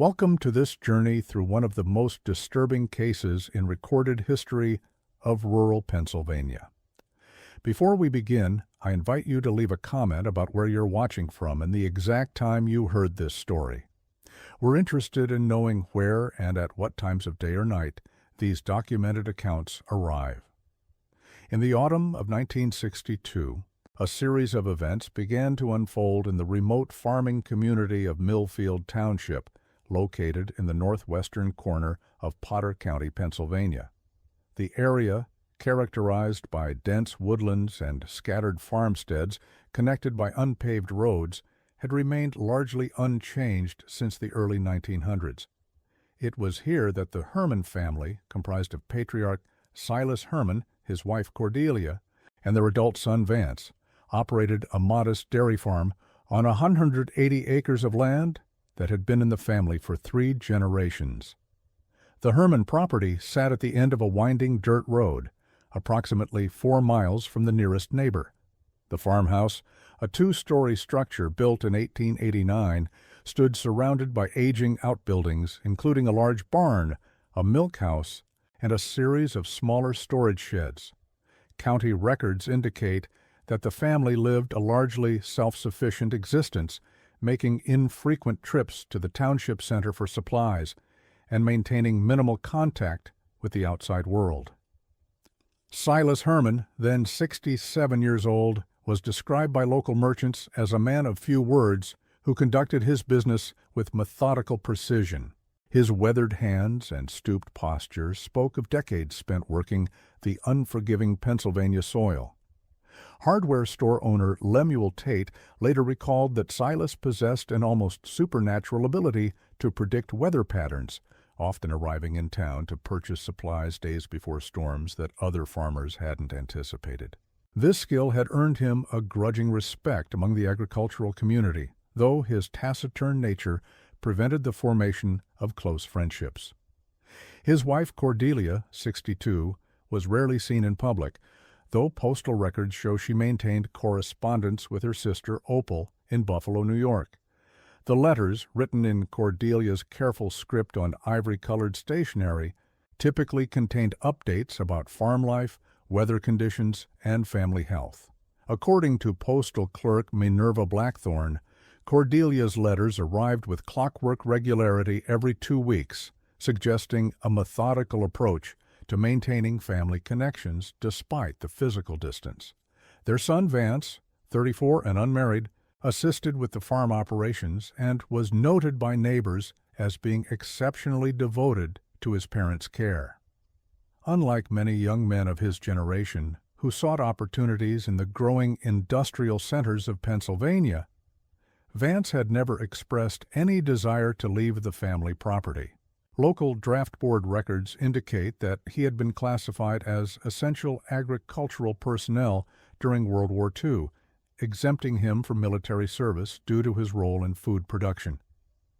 Welcome to this journey through one of the most disturbing cases in recorded history of rural Pennsylvania. Before we begin, I invite you to leave a comment about where you're watching from and the exact time you heard this story. We're interested in knowing where and at what times of day or night these documented accounts arrive. In the autumn of 1962, a series of events began to unfold in the remote farming community of Millfield Township, located in the northwestern corner of Potter County, Pennsylvania. The area, characterized by dense woodlands and scattered farmsteads connected by unpaved roads, had remained largely unchanged since the early 1900s. It was here that the Herman family, comprised of patriarch Silas Herman, his wife Cordelia, and their adult son Vance, operated a modest dairy farm on 180 acres of land that had been in the family for 3 generations. The Herman property sat at the end of a winding dirt road, approximately 4 miles from the nearest neighbor. The farmhouse, a 2-story structure built in 1889, stood surrounded by aging outbuildings, including a large barn, a milk house, and a series of smaller storage sheds. County records indicate that the family lived a largely self-sufficient existence, making infrequent trips to the township center for supplies and maintaining minimal contact with the outside world. Silas Herman, then 67 years old, was described by local merchants as a man of few words who conducted his business with methodical precision. His weathered hands and stooped posture spoke of decades spent working the unforgiving Pennsylvania soil. Hardware store owner Lemuel Tate later recalled that Silas possessed an almost supernatural ability to predict weather patterns, often arriving in town to purchase supplies days before storms that other farmers hadn't anticipated. This skill had earned him a grudging respect among the agricultural community, though his taciturn nature prevented the formation of close friendships. His wife Cordelia, 62, was rarely seen in public, though postal records show she maintained correspondence with her sister Opal in Buffalo, New York. The letters, written in Cordelia's careful script on ivory-colored stationery, typically contained updates about farm life, weather conditions, and family health. According to postal clerk Minerva Blackthorne, Cordelia's letters arrived with clockwork regularity every 2 weeks, suggesting a methodical approach to maintaining family connections despite the physical distance. Their son Vance, 34 and unmarried, assisted with the farm operations and was noted by neighbors as being exceptionally devoted to his parents' care. Unlike many young men of his generation who sought opportunities in the growing industrial centers of Pennsylvania, Vance had never expressed any desire to leave the family property. Local draft board records indicate that he had been classified as essential agricultural personnel during World War II, exempting him from military service due to his role in food production.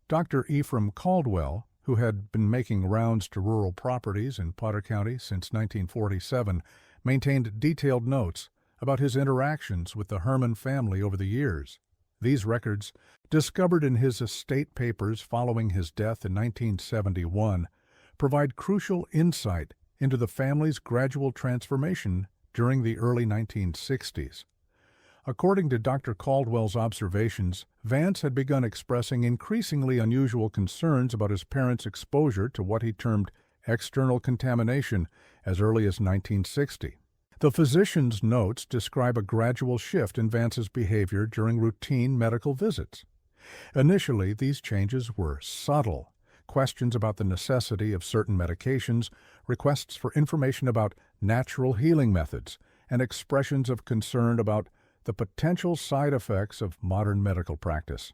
Dr. Ephraim Caldwell, who had been making rounds to rural properties in Potter County since 1947, maintained detailed notes about his interactions with the Herman family over the years. These records, discovered in his estate papers following his death in 1971, provide crucial insight into the family's gradual transformation during the early 1960s. According to Dr. Caldwell's observations, Vance had begun expressing increasingly unusual concerns about his parents' exposure to what he termed external contamination as early as 1960. The physician's notes describe a gradual shift in Vance's behavior during routine medical visits. Initially, these changes were subtle. Questions about the necessity of certain medications, requests for information about natural healing methods, and expressions of concern about the potential side effects of modern medical practice.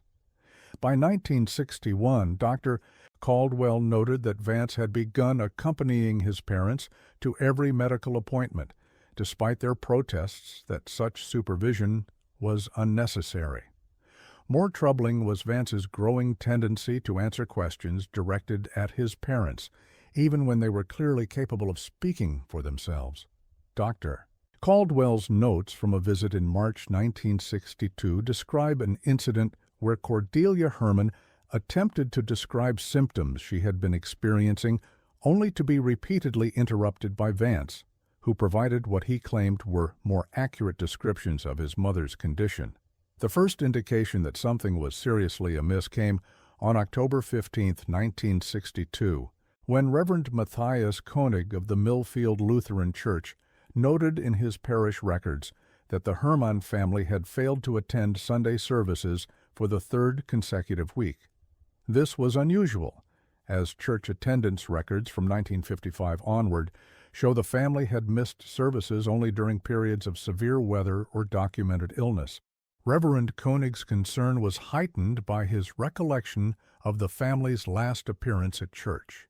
By 1961, Dr. Caldwell noted that Vance had begun accompanying his parents to every medical appointment, despite their protests that such supervision was unnecessary. More troubling was Vance's growing tendency to answer questions directed at his parents, even when they were clearly capable of speaking for themselves. Dr. Caldwell's notes from a visit in March 1962 describe an incident where Cordelia Herman attempted to describe symptoms she had been experiencing, only to be repeatedly interrupted by Vance, who provided what he claimed were more accurate descriptions of his mother's condition. The first indication that something was seriously amiss came on October 15, 1962, when Reverend Matthias Koenig of the Millfield Lutheran Church noted in his parish records that the Herman family had failed to attend Sunday services for the third consecutive week. This was unusual, as church attendance records from 1955 onward show the family had missed services only during periods of severe weather or documented illness. Reverend Koenig's concern was heightened by his recollection of the family's last appearance at church.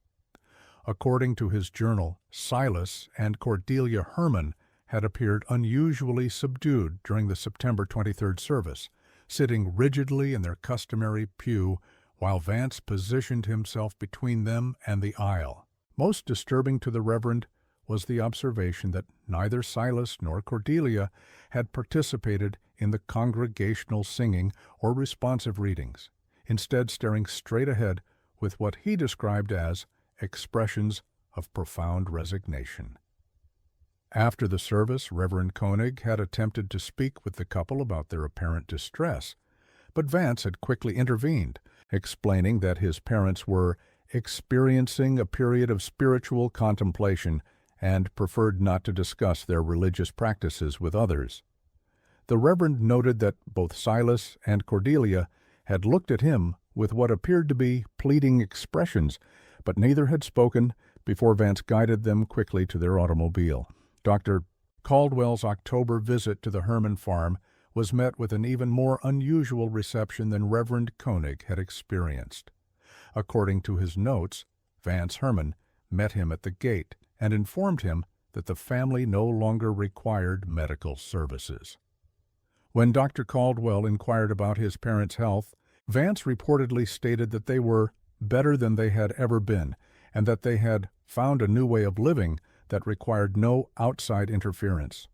According to his journal, Silas and Cordelia Herman had appeared unusually subdued during the September 23rd service, sitting rigidly in their customary pew while Vance positioned himself between them and the aisle. Most disturbing to the Reverend was the observation that neither Silas nor Cordelia had participated in the congregational singing or responsive readings, instead staring straight ahead with what he described as expressions of profound resignation. After the service, Reverend Koenig had attempted to speak with the couple about their apparent distress, but Vance had quickly intervened, explaining that his parents were experiencing a period of spiritual contemplation and preferred not to discuss their religious practices with others. The Reverend noted that both Silas and Cordelia had looked at him with what appeared to be pleading expressions, but neither had spoken before Vance guided them quickly to their automobile. Dr. Caldwell's October visit to the Herman farm was met with an even more unusual reception than Reverend Koenig had experienced. According to his notes, Vance Herman met him at the gate and informed him that the family no longer required medical services. When Dr. Caldwell inquired about his parents' health, Vance reportedly stated that they were better than they had ever been, and that they had found a new way of living that required no outside interference.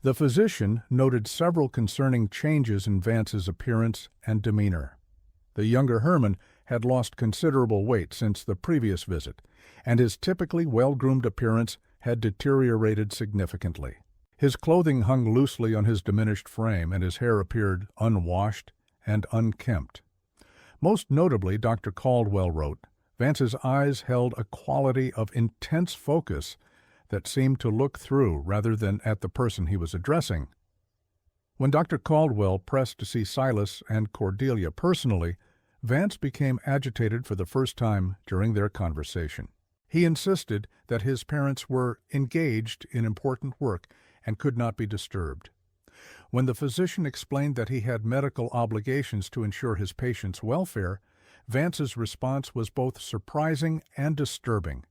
The physician noted several concerning changes in Vance's appearance and demeanor. The younger Herman had lost considerable weight since the previous visit, and his typically well-groomed appearance had deteriorated significantly. His clothing hung loosely on his diminished frame, and his hair appeared unwashed and unkempt. Most notably, Dr. Caldwell wrote, Vance's eyes held a quality of intense focus that seemed to look through rather than at the person he was addressing. When Dr. Caldwell pressed to see Silas and Cordelia personally, Vance became agitated for the first time during their conversation. He insisted that his parents were engaged in important work and could not be disturbed. When the physician explained that he had medical obligations to ensure his patient's welfare, Vance's response was both surprising and disturbing.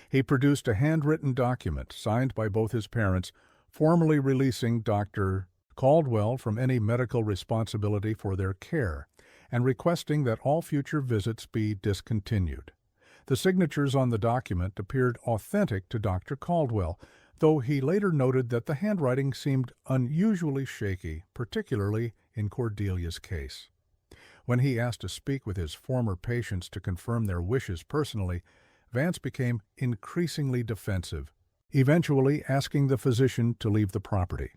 He produced a handwritten document signed by both his parents, formally releasing Dr. Caldwell from any medical responsibility for their care, and requesting that all future visits be discontinued. The signatures on the document appeared authentic to Dr. Caldwell, though he later noted that the handwriting seemed unusually shaky, particularly in Cordelia's case. When he asked to speak with his former patients to confirm their wishes personally, Vance became increasingly defensive, eventually asking the physician to leave the property.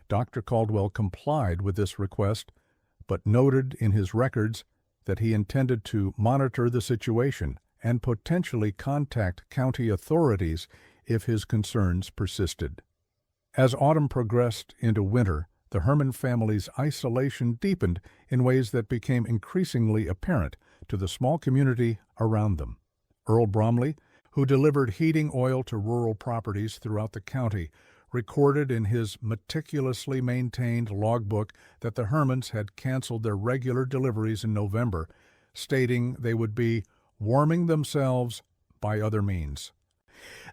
Dr. Caldwell complied with this request, but noted in his records that he intended to monitor the situation and potentially contact county authorities if his concerns persisted. As autumn progressed into winter, the Herman family's isolation deepened in ways that became increasingly apparent to the small community around them. Earl Bromley, who delivered heating oil to rural properties throughout the county, recorded in his meticulously maintained logbook that the Hermans had canceled their regular deliveries in November, stating they would be warming themselves by other means.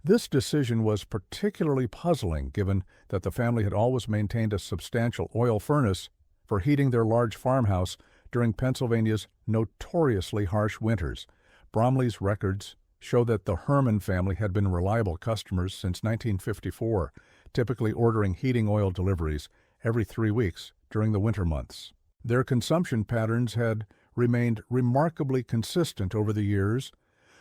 This decision was particularly puzzling given that the family had always maintained a substantial oil furnace for heating their large farmhouse during Pennsylvania's notoriously harsh winters. Bromley's records show that the Herman family had been reliable customers since 1954, typically ordering heating oil deliveries every 3 weeks during the winter months. Their consumption patterns had remained remarkably consistent over the years,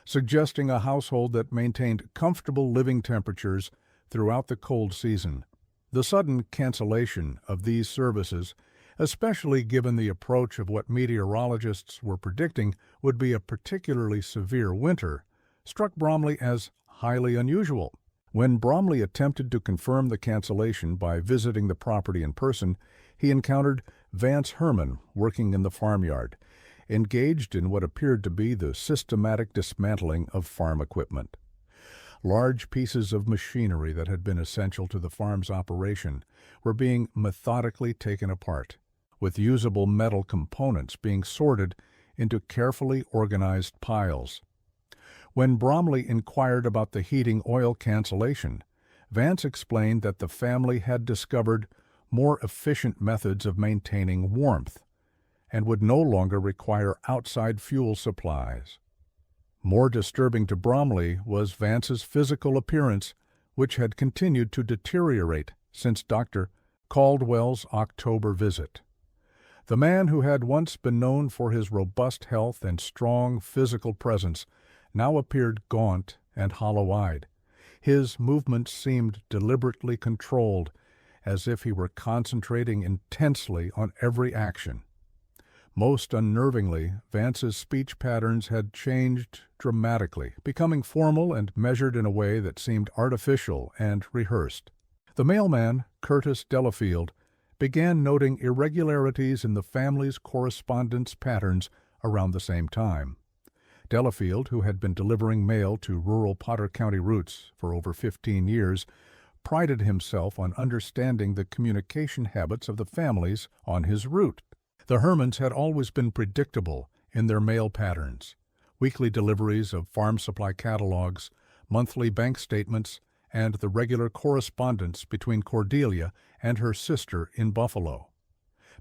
suggesting a household that maintained comfortable living temperatures throughout the cold season. The sudden cancellation of these services, especially given the approach of what meteorologists were predicting would be a particularly severe winter, struck Bromley as highly unusual. When Bromley attempted to confirm the cancellation by visiting the property in person, he encountered Vance Herman working in the farmyard, engaged in what appeared to be the systematic dismantling of farm equipment. Large pieces of machinery that had been essential to the farm's operation were being methodically taken apart, with usable metal components being sorted into carefully organized piles. When Bromley inquired about the heating oil cancellation, Vance explained that the family had discovered more efficient methods of maintaining warmth and would no longer require outside fuel supplies. More disturbing to Bromley was Vance's physical appearance, which had continued to deteriorate since Dr. Caldwell's October visit. The man who had once been known for his robust health and strong physical presence now appeared gaunt and hollow-eyed. His movements seemed deliberately controlled, as if he were concentrating intensely on every action. Most unnervingly, Vance's speech patterns had changed dramatically, becoming formal and measured in a way that seemed artificial and rehearsed. The mailman, Curtis Delafield, began noting irregularities in the family's correspondence patterns around the same time. Delafield, who had been delivering mail to rural Potter County routes for over 15 years, prided himself on understanding the communication habits of the families on his route. The Hermans had always been predictable in their mail patterns: weekly deliveries of farm supply catalogs, monthly bank statements, and the regular correspondence between Cordelia and her sister in Buffalo.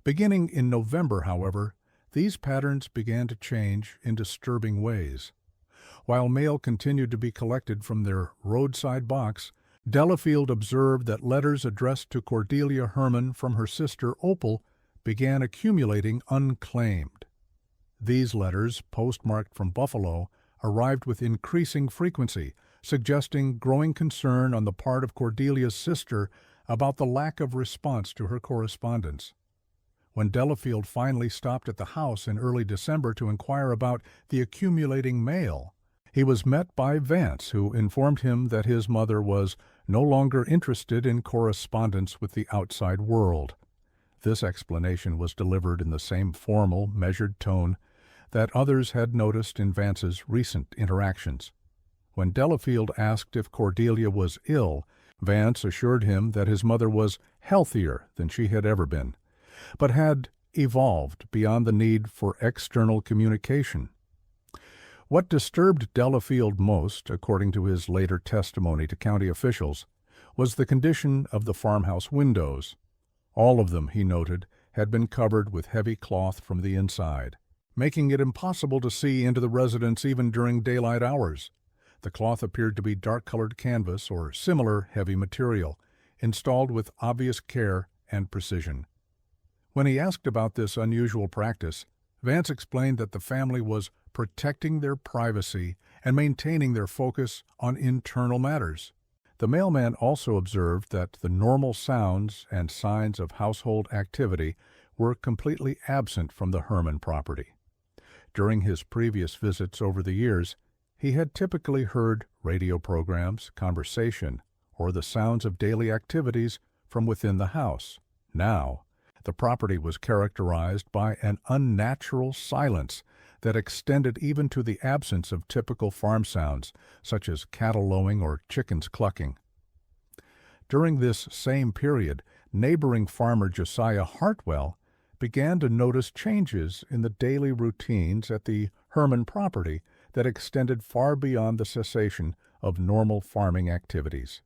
Beginning in November, however, these patterns began to change in disturbing ways. While mail continued to be collected from their roadside box, Delafield observed that letters addressed to Cordelia Herman from her sister Opal began accumulating unclaimed. These letters, postmarked from Buffalo, arrived with increasing frequency, suggesting growing concern on the part of Cordelia's sister about the lack of response to her correspondence. When Delafield finally stopped at the house in early December to inquire about the accumulating mail, he was met by Vance, who informed him that his mother was no longer interested in correspondence with the outside world. This explanation was delivered in the same formal, measured tone that others had noticed in Vance's recent interactions. When Delafield asked if Cordelia was ill, Vance assured him that his mother was healthier than she had ever been, but had evolved beyond the need for external communication. What disturbed Delafield most, according to his later testimony to county officials, was the condition of the farmhouse windows. All of them, he noted, had been covered with heavy cloth from the inside, making it impossible to see into the residence even during daylight hours. The cloth appeared to be dark-colored canvas or similar heavy material, installed with obvious care and precision. When he asked about this unusual practice, Vance explained that the family was protecting their privacy and maintaining their focus on internal matters. The mailman also observed that the normal sounds and signs of household activity were completely absent from the Herman property. During his previous visits over the years, he had typically heard radio programs, conversation, or the sounds of daily activities from within the house. Now, the property was characterized by an unnatural silence that extended even to the absence of typical farm sounds, such as cattle lowing or chickens clucking. During this same period, neighboring farmer Josiah Hartwell began to notice changes in the daily routines at the Herman property that extended far beyond the cessation of normal farming activities.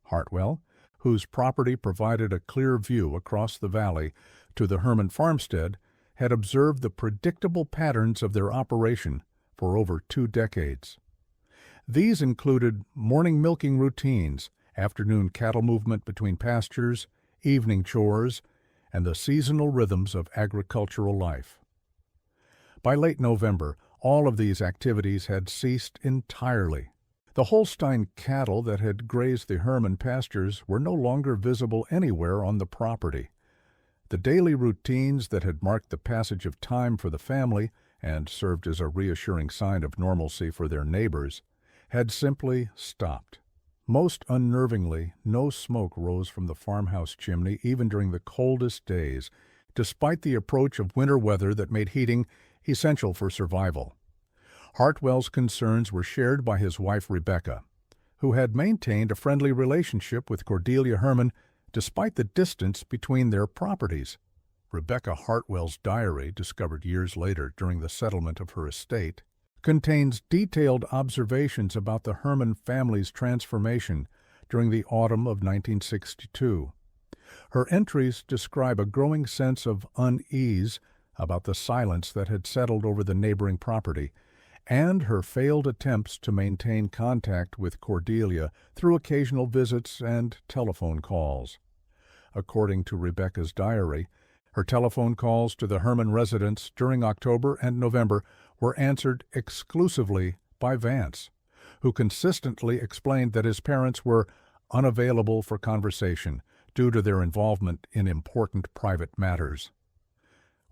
Hartwell, whose property provided a clear view across the valley to the Herman farmstead, had observed the predictable patterns of their operation for over 2 decades. These included morning milking routines, afternoon cattle movement between pastures, evening chores, and the seasonal rhythms of agricultural life. By late November, all of these activities had ceased entirely. The Holstein cattle that had grazed the Herman pastures were no longer visible anywhere on the property. The daily routines that had marked the passage of time for the family and served as a reassuring sign of normalcy for their neighbors had simply stopped. Most unnervingly, no smoke rose from the farmhouse chimney even during the coldest days, despite the approach of winter weather that made heating essential for survival. Hartwell's concerns were shared by his wife Rebecca, who had maintained a friendly relationship with Cordelia Herman despite the distance between their properties. Rebecca Hartwell's diary, discovered years later during the settlement of her estate, contains detailed observations about the Herman family's transformation during the autumn of 1962. Her entries describe a growing sense of unease about the silence that had settled over the neighboring property, and her failed attempts to maintain contact with Cordelia through occasional visits and telephone calls. According to Rebecca's diary, her telephone calls to the Herman residence during October and November were answered exclusively by Vance, who consistently explained that his parents were unavailable for conversation due to their involvement in important private matters.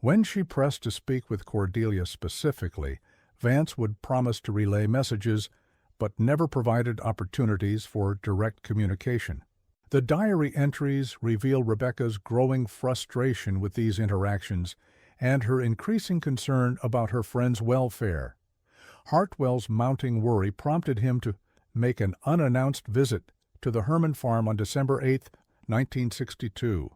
When she pressed to speak with Cordelia specifically, Vance would promise to relay messages, but never provided opportunities for direct communication. The diary entries reveal Rebecca's growing frustration with these interactions and her increasing concern about her friend's welfare. Hartwell's mounting worry prompted him to make an unannounced visit to the Herman farm on December 8, 1962.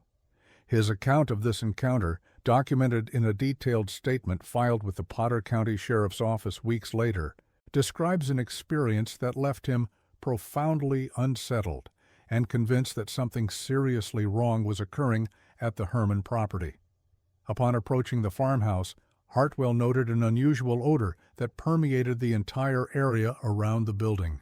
His account of this encounter, documented in a detailed statement filed with the Potter County Sheriff's Office weeks later, describes an experience that left him profoundly unsettled and convinced that something seriously wrong was occurring at the Herman property. Upon approaching the farmhouse, Hartwell noted an unusual odor that permeated the entire area around the building.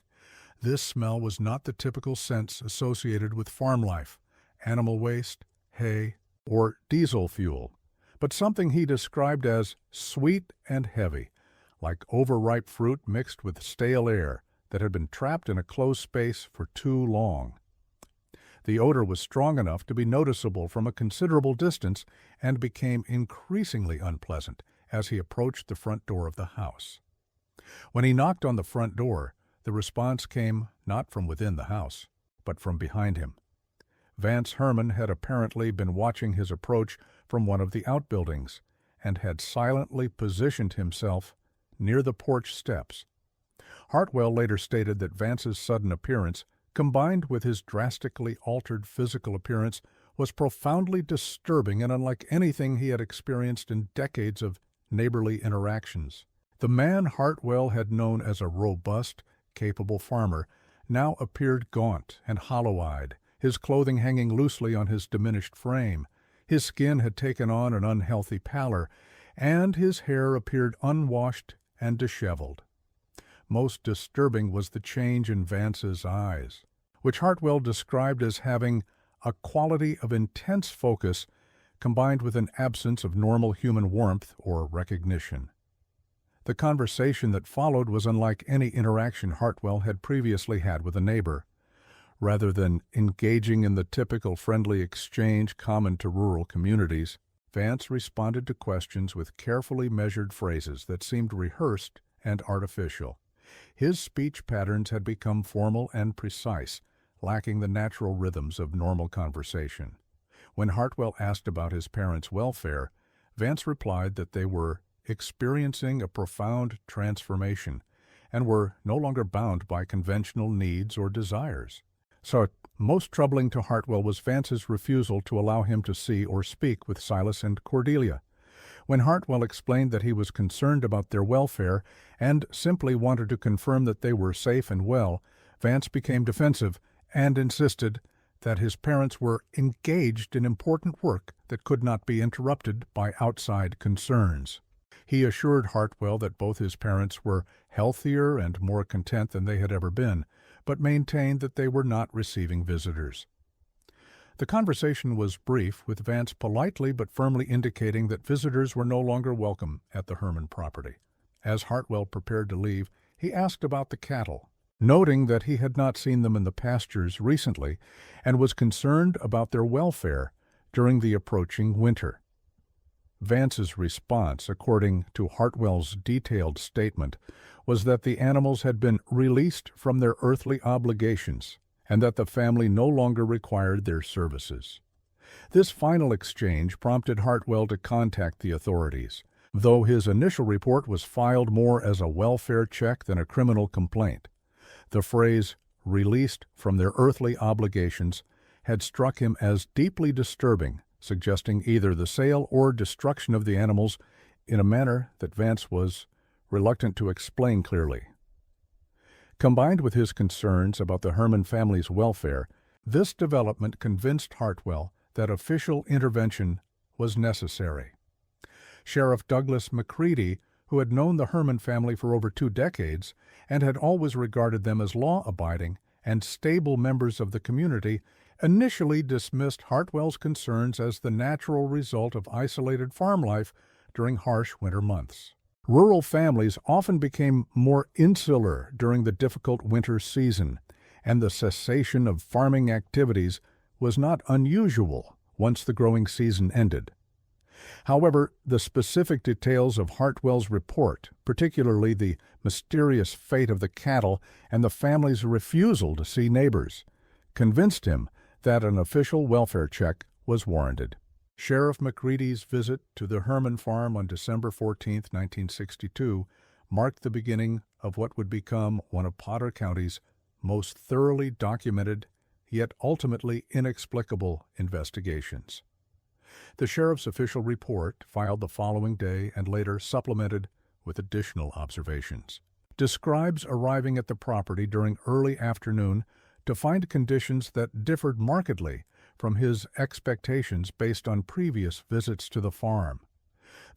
This smell was not the typical scents associated with farm life, animal waste, hay, or diesel fuel, but something he described as sweet and heavy, like overripe fruit mixed with stale air that had been trapped in a closed space for too long. The odor was strong enough to be noticeable from a considerable distance and became increasingly unpleasant as he approached the front door of the house. When he knocked on the front door, the response came not from within the house, but from behind him. Vance Herman had apparently been watching his approach from one of the outbuildings and had silently positioned himself near the porch steps. Hartwell later stated that Vance's sudden appearance, combined with his drastically altered physical appearance, was profoundly disturbing and unlike anything he had experienced in decades of neighborly interactions. The man Hartwell had known as a robust, capable farmer now appeared gaunt and hollow-eyed, his clothing hanging loosely on his diminished frame. His skin had taken on an unhealthy pallor, and his hair appeared unwashed and disheveled. Most disturbing was the change in Vance's eyes, which Hartwell described as having a quality of intense focus combined with an absence of normal human warmth or recognition. The conversation that followed was unlike any interaction Hartwell had previously had with a neighbor. Rather than engaging in the typical friendly exchange common to rural communities, Vance responded to questions with carefully measured phrases that seemed rehearsed and artificial. His speech patterns had become formal and precise, lacking the natural rhythms of normal conversation. When Hartwell asked about his parents' welfare, Vance replied that they were experiencing a profound transformation and were no longer bound by conventional needs or desires. So, most troubling to Hartwell was Vance's refusal to allow him to see or speak with Silas and Cordelia. When Hartwell explained that he was concerned about their welfare and simply wanted to confirm that they were safe and well, Vance became defensive and insisted that his parents were engaged in important work that could not be interrupted by outside concerns. He assured Hartwell that both his parents were healthier and more content than they had ever been, but maintained that they were not receiving visitors. The conversation was brief, with Vance politely but firmly indicating that visitors were no longer welcome at the Herman property. As Hartwell prepared to leave, he asked about the cattle, noting that he had not seen them in the pastures recently and was concerned about their welfare during the approaching winter. Vance's response, according to Hartwell's detailed statement, was that the animals had been released from their earthly obligations and that the family no longer required their services. This final exchange prompted Hartwell to contact the authorities, though his initial report was filed more as a welfare check than a criminal complaint. The phrase, "released from their earthly obligations," had struck him as deeply disturbing, suggesting either the sale or destruction of the animals in a manner that Vance was reluctant to explain clearly. Combined with his concerns about the Herman family's welfare, this development convinced Hartwell that official intervention was necessary. Sheriff Douglas McCready, who had known the Herman family for over 2 decades and had always regarded them as law-abiding and stable members of the community, initially dismissed Hartwell's concerns as the natural result of isolated farm life during harsh winter months. Rural families often became more insular during the difficult winter season, and the cessation of farming activities was not unusual once the growing season ended. However, the specific details of Hartwell's report, particularly the mysterious fate of the cattle and the family's refusal to see neighbors, convinced him that an official welfare check was warranted. Sheriff McCready's visit to the Herman farm on December 14, 1962, marked the beginning of what would become one of Potter County's most thoroughly documented, yet ultimately inexplicable investigations. The sheriff's official report, filed the following day and later supplemented with additional observations, describes arriving at the property during early afternoon to find conditions that differed markedly from his expectations based on previous visits to the farm.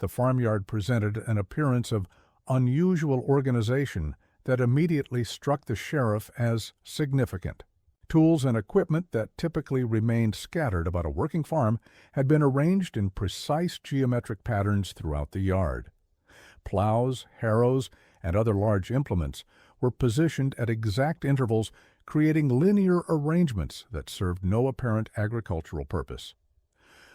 The farmyard presented an appearance of unusual organization that immediately struck the sheriff as significant. Tools and equipment that typically remained scattered about a working farm had been arranged in precise geometric patterns throughout the yard. Plows, harrows, and other large implements were positioned at exact intervals, creating linear arrangements that served no apparent agricultural purpose.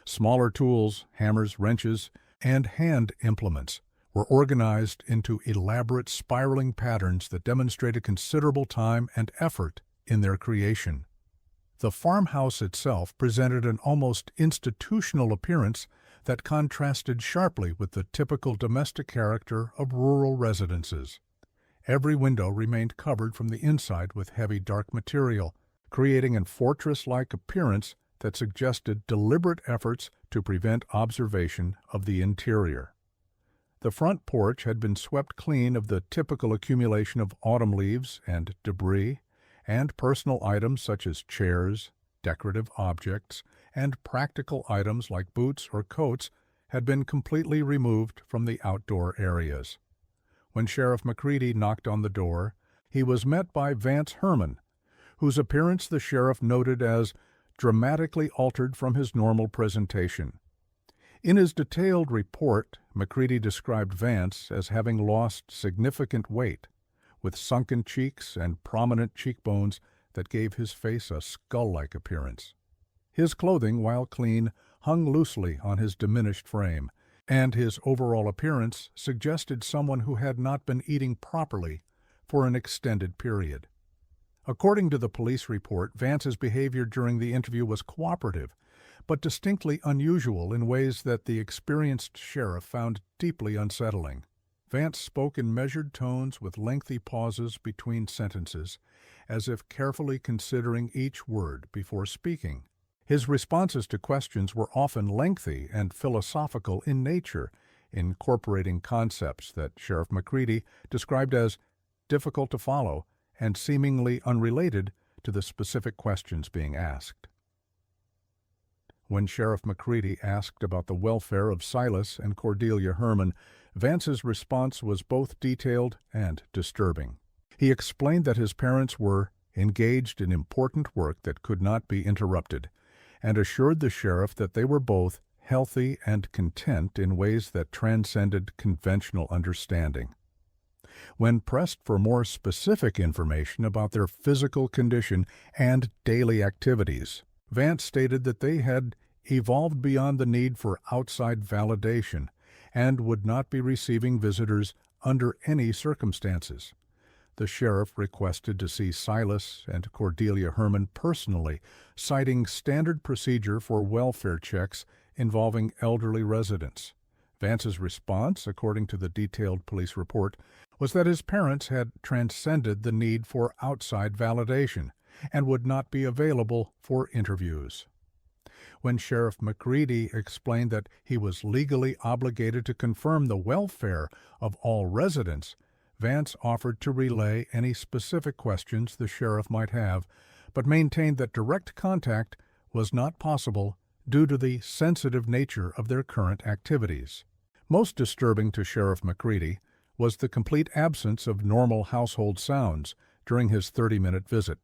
Smaller tools, hammers, wrenches, and hand implements were organized into elaborate spiraling patterns that demonstrated considerable time and effort in their creation. The farmhouse itself presented an almost institutional appearance that contrasted sharply with the typical domestic character of rural residences. Every window remained covered from the inside with heavy dark material, creating a fortress-like appearance that suggested deliberate efforts to prevent observation of the interior. The front porch had been swept clean of the typical accumulation of autumn leaves and debris, and personal items such as chairs, decorative objects, and practical items like boots or coats had been completely removed from the outdoor areas. When Sheriff McCready knocked on the door, he was met by Vance Herman, whose appearance the sheriff noted as dramatically altered from his normal presentation. In his detailed report, McCready described Vance as having lost significant weight, with sunken cheeks and prominent cheekbones that gave his face a skull-like appearance. His clothing, while clean, hung loosely on his diminished frame, and his overall appearance suggested someone who had not been eating properly for an extended period. According to the police report, Vance's behavior during the interview was cooperative, but distinctly unusual in ways that the experienced sheriff found deeply unsettling. Vance spoke in measured tones with lengthy pauses between sentences, as if carefully considering each word before speaking. His responses to questions were often lengthy and philosophical in nature, incorporating concepts that Sheriff McCready described as difficult to follow and seemingly unrelated to the specific questions being asked. When Sheriff McCready asked about the welfare of Silas and Cordelia Herman, Vance's response was both detailed and disturbing. He explained that his parents were engaged in important work that could not be interrupted, and assured the sheriff that they were both healthy and content in ways that transcended conventional understanding. When pressed for more specific information about their physical condition and daily activities, Vance stated that they had evolved beyond the need for outside validation and would not be receiving visitors under any circumstances. The sheriff requested to see Silas and Cordelia Herman personally, citing standard procedure for welfare checks involving elderly residents. Vance's response, according to the detailed police report, was that his parents had transcended the need for outside validation and would not be available for interviews. When Sheriff McCready explained that he was legally obligated to confirm the welfare of all residents, Vance offered to relay any specific questions the sheriff might have, but maintained that direct contact was not possible due to the sensitive nature of their current activities. Most disturbing to Sheriff McCready was the complete absence of normal household sounds during his 30-minute visit.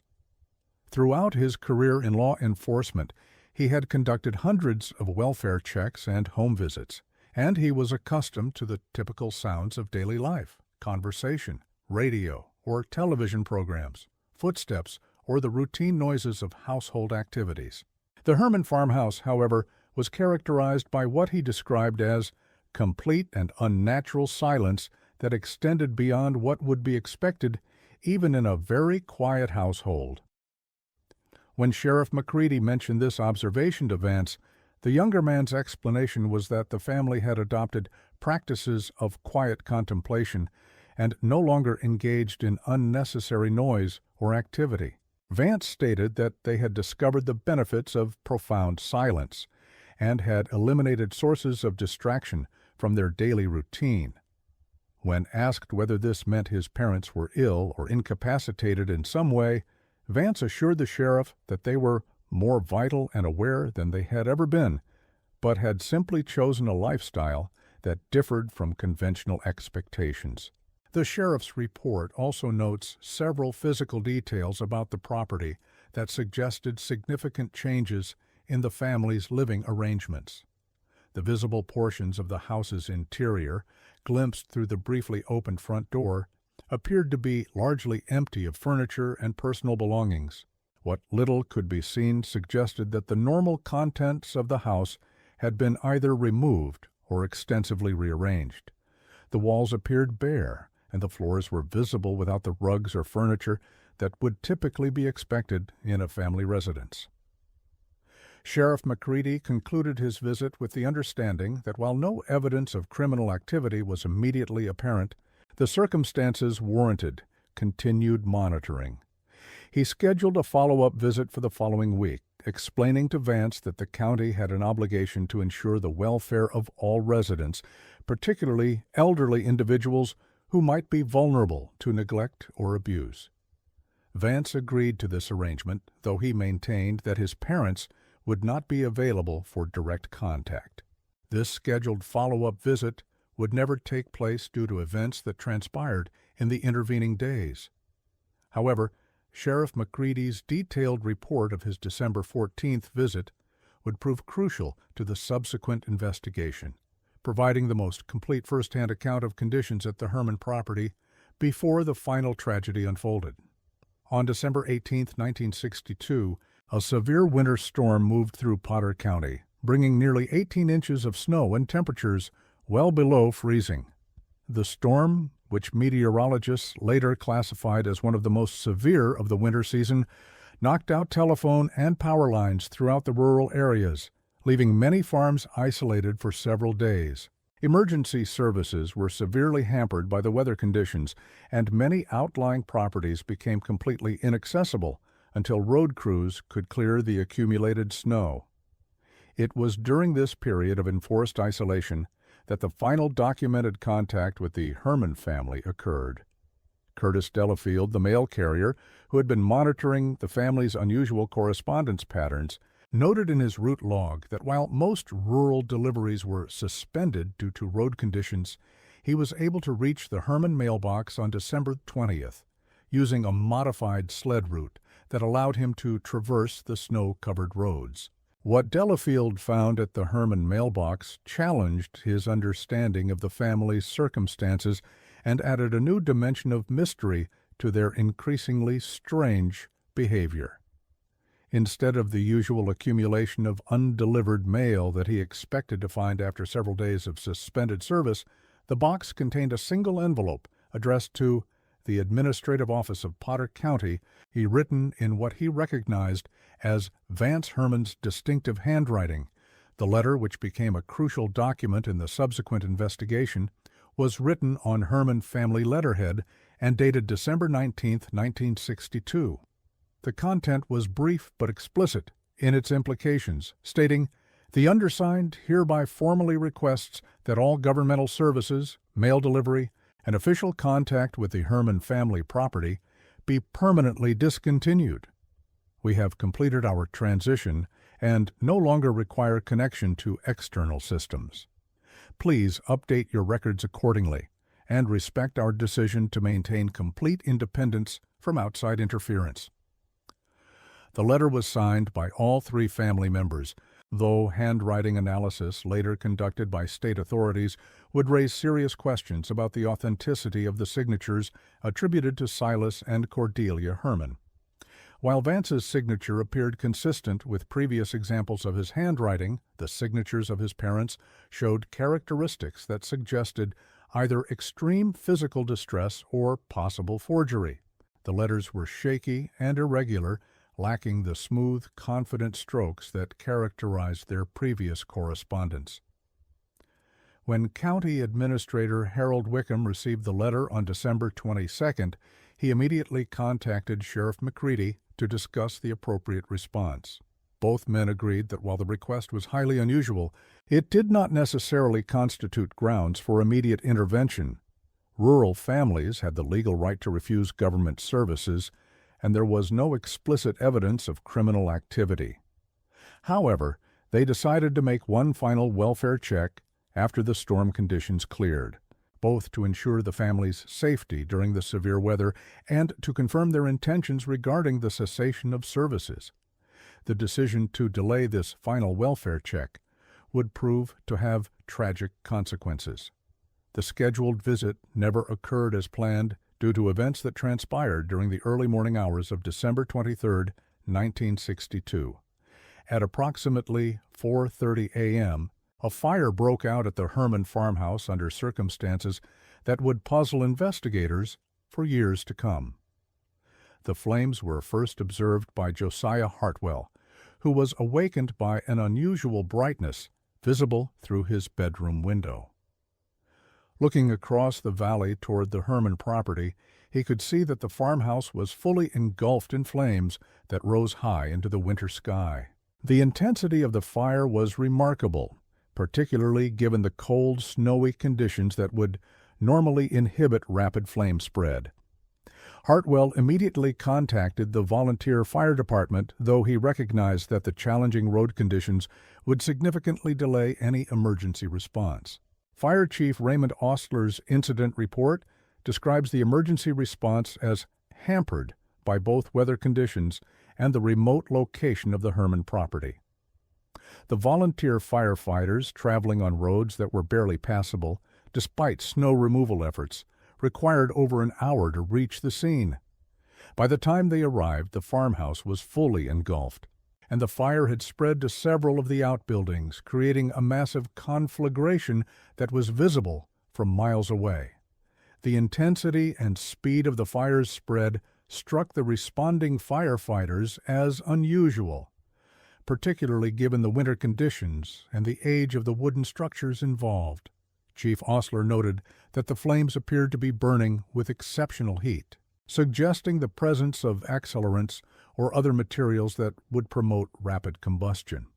Throughout his career in law enforcement, he had conducted hundreds of welfare checks and home visits, and he was accustomed to the typical sounds of daily life: conversation, radio, or television programs, footsteps, or the routine noises of household activities. The Herman farmhouse, however, was characterized by what he described as complete and unnatural silence that extended beyond what would be expected even in a very quiet household. When Sheriff McCready mentioned this observation to Vance, the younger man's explanation was that the family had adopted practices of quiet contemplation and no longer engaged in unnecessary noise or activity. Vance stated that they had discovered the benefits of profound silence and had eliminated sources of distraction from their daily routine. When asked whether this meant his parents were ill or incapacitated in some way, Vance assured the sheriff that they were more vital and aware than they had ever been, but had simply chosen a lifestyle that differed from conventional expectations. The sheriff's report also notes several physical details about the property that suggested significant changes in the family's living arrangements. The visible portions of the house's interior, glimpsed through the briefly opened front door, appeared to be largely empty of furniture and personal belongings. What little could be seen suggested that the normal contents of the house had been either removed or extensively rearranged. The walls appeared bare, and the floors were visible without the rugs or furniture that would typically be expected in a family residence. Sheriff McCready concluded his visit with the understanding that while no evidence of criminal activity was immediately apparent, the circumstances warranted continued monitoring. He scheduled a follow-up visit for the following week, explaining to Vance that the county had an obligation to ensure the welfare of all residents, particularly elderly individuals who might be vulnerable to neglect or abuse. Vance agreed to this arrangement, though he maintained that his parents would not be available for direct contact. This scheduled follow-up visit would never take place due to events that transpired in the intervening days. However, Sheriff McCready's detailed report of his December 14th visit would prove crucial to the subsequent investigation, providing the most complete first-hand account of conditions at the Herman property before the final tragedy unfolded. On December 18, 1962, a severe winter storm moved through Potter County, bringing nearly 18 inches of snow and temperatures well below freezing. The storm, which meteorologists later classified as one of the most severe of the winter season, knocked out telephone and power lines throughout the rural areas, leaving many farms isolated for several days. Emergency services were severely hampered by the weather conditions, and many outlying properties became completely inaccessible until road crews could clear the accumulated snow. It was during this period of enforced isolation that the final documented contact with the Herman family occurred. Curtis Delafield, the mail carrier, who had been monitoring the family's unusual correspondence patterns, noted in his route log that while most rural deliveries were suspended due to road conditions, he was able to reach the Herman mailbox on December 20th, using a modified sled route that allowed him to traverse the snow-covered roads. What Delafield found at the Herman mailbox challenged his understanding of the family's circumstances and added a new dimension of mystery to their increasingly strange behavior. Instead of the usual accumulation of undelivered mail that he expected to find after several days of suspended service, the box contained a single envelope addressed to the Administrative Office of Potter County, written in what he recognized as Vance Herman's distinctive handwriting. The letter, which became a crucial document in the subsequent investigation, was written on Herman family letterhead and dated December 19, 1962. The content was brief but explicit in its implications, stating, "The undersigned hereby formally requests that all governmental services, mail delivery, and official contact with the Herman family property be permanently discontinued. We have completed our transition and no longer require connection to external systems. Please update your records accordingly and respect our decision to maintain complete independence from outside interference." The letter was signed by all three family members, though handwriting analysis later conducted by state authorities would raise serious questions about the authenticity of the signatures attributed to Silas and Cordelia Herman. While Vance's signature appeared consistent with previous examples of his handwriting, the signatures of his parents showed characteristics that suggested either extreme physical distress or possible forgery. The letters were shaky and irregular, lacking the smooth, confident strokes that characterized their previous correspondence. When County Administrator Harold Wickham received the letter on December 22nd, he immediately contacted Sheriff McCready to discuss the appropriate response. Both men agreed that while the request was highly unusual, it did not necessarily constitute grounds for immediate intervention. Rural families had the legal right to refuse government services, and there was no explicit evidence of criminal activity. However, they decided to make one final welfare check after the storm conditions cleared, both to ensure the family's safety during the severe weather and to confirm their intentions regarding the cessation of services. The decision to delay this final welfare check would prove to have tragic consequences. The scheduled visit never occurred as planned due to events that transpired during the early morning hours of December 23, 1962. At approximately 4:30 a.m., a fire broke out at the Herman farmhouse under circumstances that would puzzle investigators for years to come. The flames were first observed by Josiah Hartwell, who was awakened by an unusual brightness visible through his bedroom window. Looking across the valley toward the Herman property, he could see that the farmhouse was fully engulfed in flames that rose high into the winter sky. The intensity of the fire was remarkable, particularly given the cold, snowy conditions that would normally inhibit rapid flame spread. Hartwell immediately contacted the volunteer fire department, though he recognized that the challenging road conditions would significantly delay any emergency response. Fire Chief Raymond Ostler's incident report describes the emergency response as hampered by both weather conditions and the remote location of the Herman property. The volunteer firefighters, traveling on roads that were barely passable, despite snow removal efforts, required over an hour to reach the scene. By the time they arrived, the farmhouse was fully engulfed, and the fire had spread to several of the outbuildings, creating a massive conflagration that was visible from miles away. The intensity and speed of the fire's spread struck the responding firefighters as unusual, particularly given the winter conditions and the age of the wooden structures involved. Chief Ostler noted that the flames appeared to be burning with exceptional heat, suggesting the presence of accelerants or other materials that would promote rapid combustion.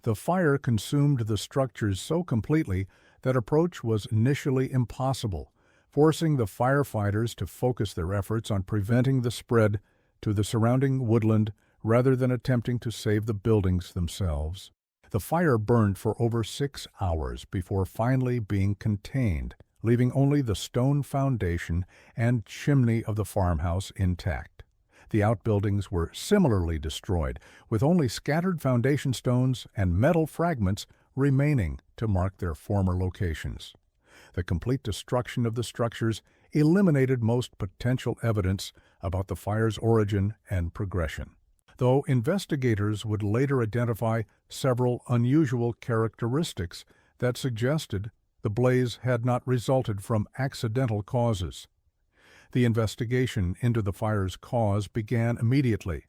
The fire consumed the structures so completely that approach was initially impossible, forcing the firefighters to focus their efforts on preventing the spread to the surrounding woodland rather than attempting to save the buildings themselves. The fire burned for over 6 hours before finally being contained, leaving only the stone foundation and chimney of the farmhouse intact. The outbuildings were similarly destroyed, with only scattered foundation stones and metal fragments remaining to mark their former locations. The complete destruction of the structures eliminated most potential evidence about the fire's origin and progression, though investigators would later identify several unusual characteristics that suggested the blaze had not resulted from accidental causes. The investigation into the fire's cause began immediately,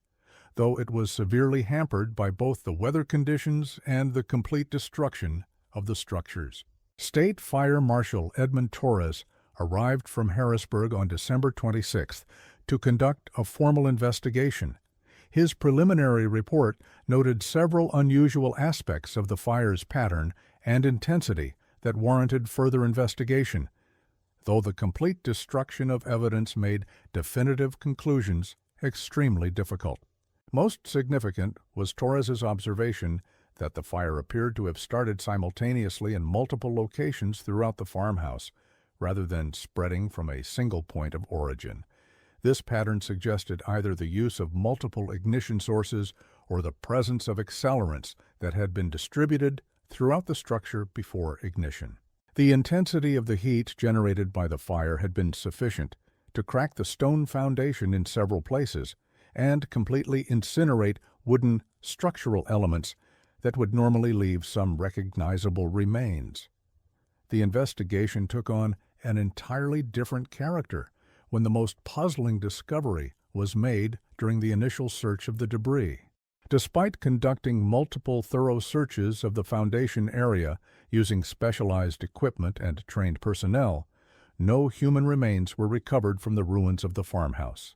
though it was severely hampered by both the weather conditions and the complete destruction of the structures. State Fire Marshal Edmund Torres arrived from Harrisburg on December 26th to conduct a formal investigation. His preliminary report noted several unusual aspects of the fire's pattern and intensity that warranted further investigation, though the complete destruction of evidence made definitive conclusions extremely difficult. Most significant was Torres's observation that the fire appeared to have started simultaneously in multiple locations throughout the farmhouse, rather than spreading from a single point of origin. This pattern suggested either the use of multiple ignition sources or the presence of accelerants that had been distributed throughout the structure before ignition. The intensity of the heat generated by the fire had been sufficient to crack the stone foundation in several places and completely incinerate wooden structural elements that would normally leave some recognizable remains. The investigation took on an entirely different character when the most puzzling discovery was made during the initial search of the debris. Despite conducting multiple thorough searches of the foundation area using specialized equipment and trained personnel, no human remains were recovered from the ruins of the farmhouse.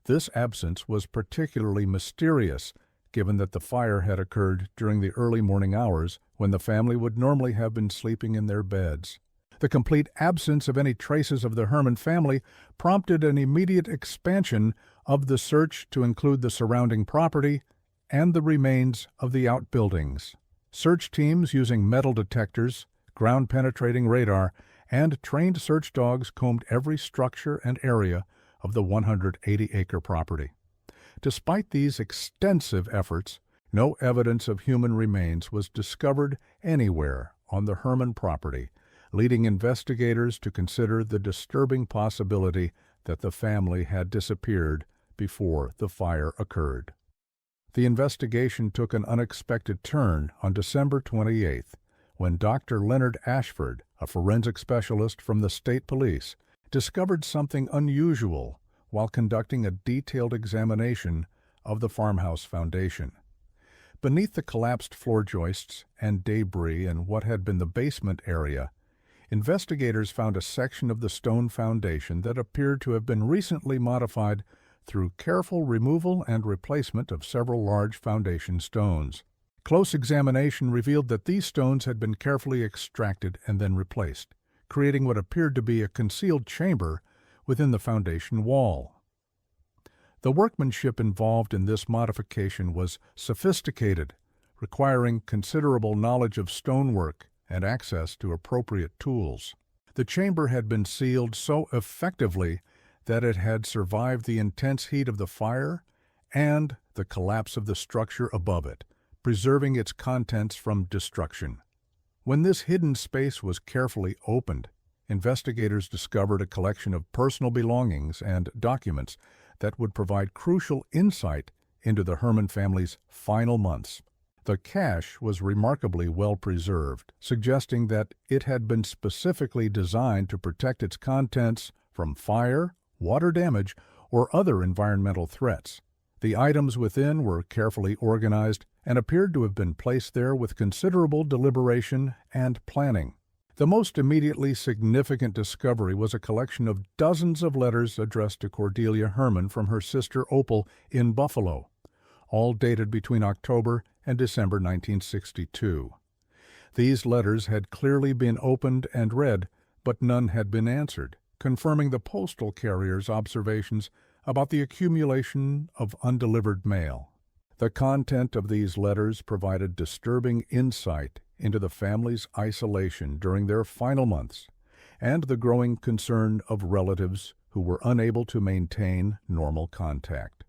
This absence was particularly mysterious, given that the fire had occurred during the early morning hours when the family would normally have been sleeping in their beds. The complete absence of any traces of the Herman family prompted an immediate expansion of the search to include the surrounding property and the remains of the outbuildings. Search teams using metal detectors, ground-penetrating radar, and trained search dogs combed every structure and area of the 180-acre property. Despite these extensive efforts, no evidence of human remains was discovered anywhere on the Herman property, leading investigators to consider the disturbing possibility that the family had disappeared before the fire occurred. The investigation took an unexpected turn on December 28th, when Dr. Leonard Ashford, a forensic specialist from the state police, discovered something unusual while conducting a detailed examination of the farmhouse foundation. Beneath the collapsed floor joists and debris in what had been the basement area, investigators found a section of the stone foundation that appeared to have been recently modified through careful removal and replacement of several large foundation stones. Close examination revealed that these stones had been carefully extracted and then replaced, creating what appeared to be a concealed chamber within the foundation wall. The workmanship involved in this modification was sophisticated, requiring considerable knowledge of stonework and access to appropriate tools. The chamber had been sealed so effectively that it had survived the intense heat of the fire and the collapse of the structure above it, preserving its contents from destruction. When this hidden space was carefully opened, investigators discovered a collection of personal belongings and documents that would provide crucial insight into the Herman family's final months. The cache was remarkably well preserved, suggesting that it had been specifically designed to protect its contents from fire, water damage, or other environmental threats. The items within were carefully organized and appeared to have been placed there with considerable deliberation and planning. The most immediately significant discovery was a collection of dozens of letters addressed to Cordelia Herman from her sister Opal in Buffalo, all dated between October and December 1962. These letters had clearly been opened and read, but none had been answered, confirming the postal carrier's observations about the accumulation of undelivered mail. The content of these letters provided disturbing insight into the family's isolation during their final months and the growing concern of relatives who were unable to maintain normal contact.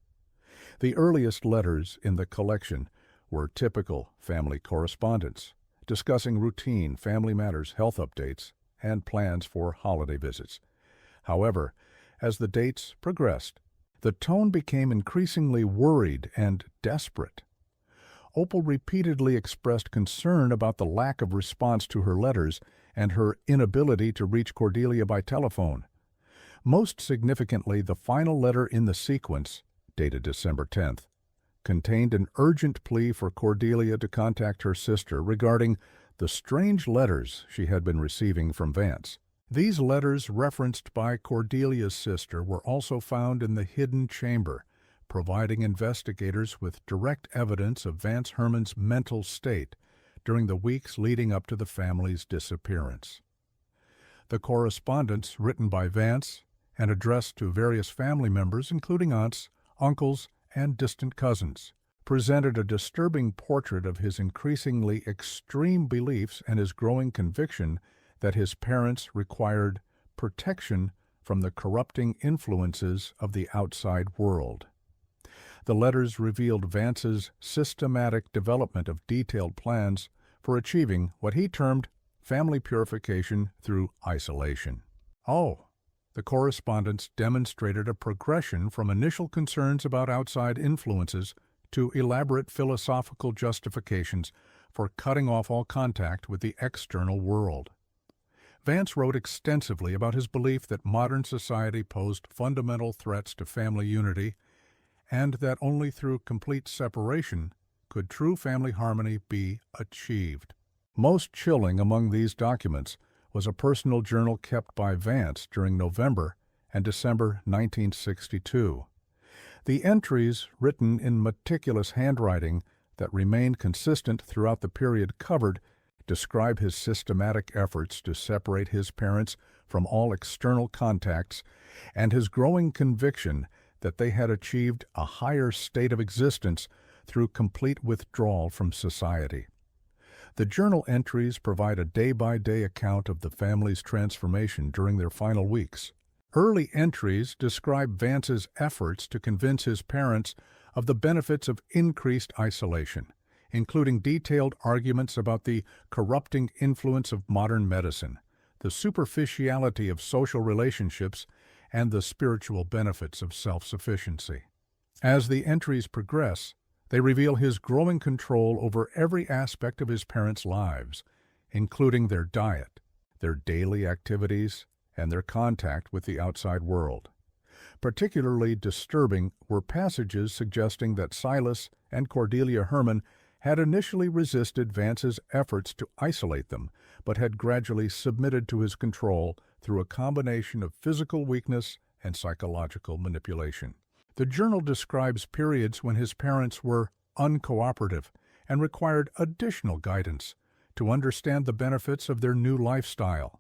The earliest letters in the collection were typical family correspondence, discussing routine family matters, health updates, and plans for holiday visits. However, as the dates progressed, the tone became increasingly worried and desperate. Opal repeatedly expressed concern about the lack of response to her letters and her inability to reach Cordelia by telephone. Most significantly, the final letter in the sequence, dated December 10th, contained an urgent plea for Cordelia to contact her sister regarding the strange letters she had been receiving from Vance. These letters referenced by Cordelia's sister were also found in the hidden chamber, providing investigators with direct evidence of Vance Herman's mental state during the weeks leading up to the family's disappearance. The correspondence, written by Vance and addressed to various family members, including aunts, uncles, and distant cousins, presented a disturbing portrait of his increasingly extreme beliefs and his growing conviction that his parents required protection from the corrupting influences of the outside world. The letters revealed Vance's systematic development of detailed plans for achieving what he termed family purification through isolation. The correspondence demonstrated a progression from initial concerns about outside influences to elaborate philosophical justifications for cutting off all contact with the external world. Vance wrote extensively about his belief that modern society posed fundamental threats to family unity, and that only through complete separation could true family harmony be achieved. Most chilling among these documents was a personal journal kept by Vance during November and December 1962. The entries, written in meticulous handwriting that remained consistent throughout the period covered, describe his systematic efforts to separate his parents from all external contacts and his growing conviction that they had achieved a higher state of existence through complete withdrawal from society. The journal entries provide a day-by-day account of the family's transformation during their final weeks. Early entries describe Vance's efforts to convince his parents of the benefits of increased isolation, including detailed arguments about the corrupting influence of modern medicine, the superficiality of social relationships, and the spiritual benefits of self-sufficiency. As the entries progress, they reveal his growing control over every aspect of his parents' lives, including their diet, their daily activities, and their contact with the outside world. Particularly disturbing were passages suggesting that Silas and Cordelia Herman had initially resisted Vance's efforts to isolate them, but had gradually submitted to his control through a combination of physical weakness and psychological manipulation. The journal describes periods when his parents were uncooperative and required additional guidance to understand the benefits of their new lifestyle.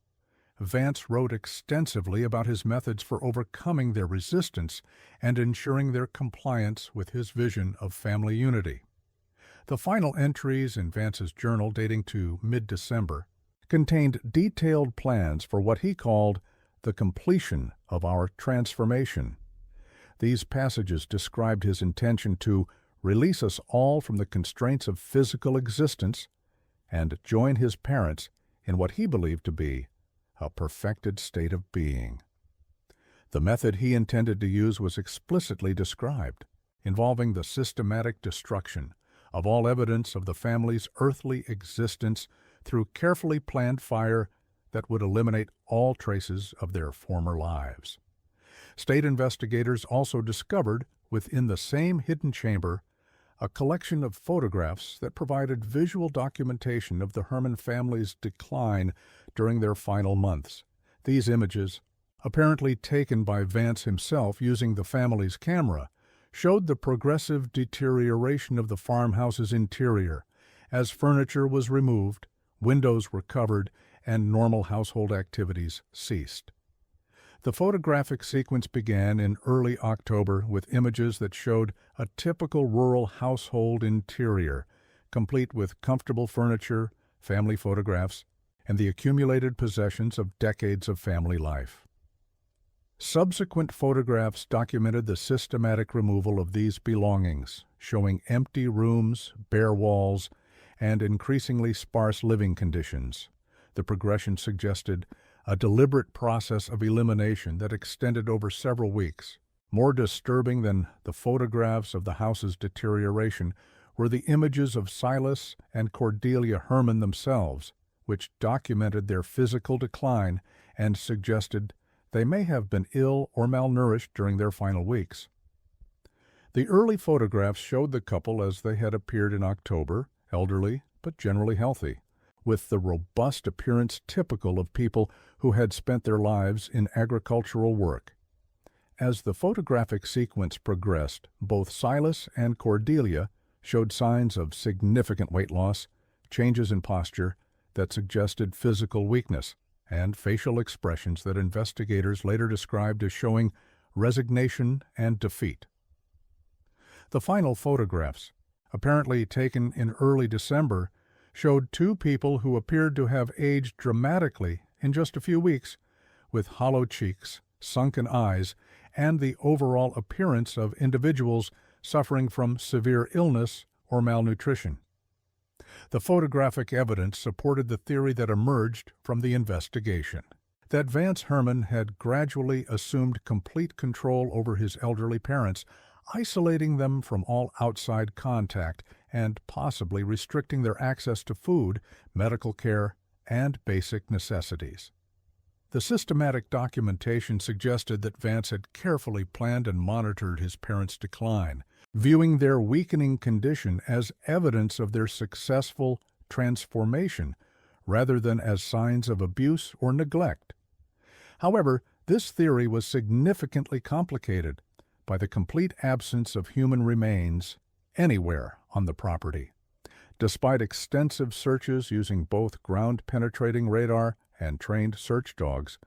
Vance wrote extensively about his methods for overcoming their resistance and ensuring their compliance with his vision of family unity. The final entries in Vance's journal, dating to mid-December, contained detailed plans for what he called the completion of our transformation. These passages described his intention to release us all from the constraints of physical existence and join his parents in what he believed to be a perfected state of being. The method he intended to use was explicitly described, involving the systematic destruction of all evidence of the family's earthly existence through carefully planned fire that would eliminate all traces of their former lives. State investigators also discovered, within the same hidden chamber, a collection of photographs that provided visual documentation of the Herman family's decline during their final months. These images, apparently taken by Vance himself using the family's camera, showed the progressive deterioration of the farmhouse's interior as furniture was removed, windows were covered, and normal household activities ceased. The photographic sequence began in early October with images that showed a typical rural household interior, complete with comfortable furniture, family photographs, and the accumulated possessions of decades of family life. Subsequent photographs documented the systematic removal of these belongings, showing empty rooms, bare walls, and increasingly sparse living conditions. The progression suggested a deliberate process of elimination that extended over several weeks. More disturbing than the photographs of the house's deterioration were the images of Silas and Cordelia Herman themselves, which documented their physical decline and suggested they may have been ill or malnourished during their final weeks. The early photographs showed the couple as they had appeared in October, elderly but generally healthy, with the robust appearance typical of people who had spent their lives in agricultural work. As the photographic sequence progressed, both Silas and Cordelia showed signs of significant weight loss, changes in posture that suggested physical weakness, and facial expressions that investigators later described as showing resignation and defeat. The final photographs, apparently taken in early December, showed two people who appeared to have aged dramatically in just a few weeks, with hollow cheeks, sunken eyes, and the overall appearance of individuals suffering from severe illness or malnutrition. The photographic evidence supported the theory that emerged from the investigation, that Vance Herman had gradually assumed complete control over his elderly parents, isolating them from all outside contact and possibly restricting their access to food, medical care, and basic necessities. The systematic documentation suggested that Vance had carefully planned and monitored his parents' decline, viewing their weakening condition as evidence of their successful transformation rather than as signs of abuse or neglect. However, this theory was significantly complicated by the complete absence of human remains anywhere on the property. Despite extensive searches using both ground-penetrating radar and trained search dogs,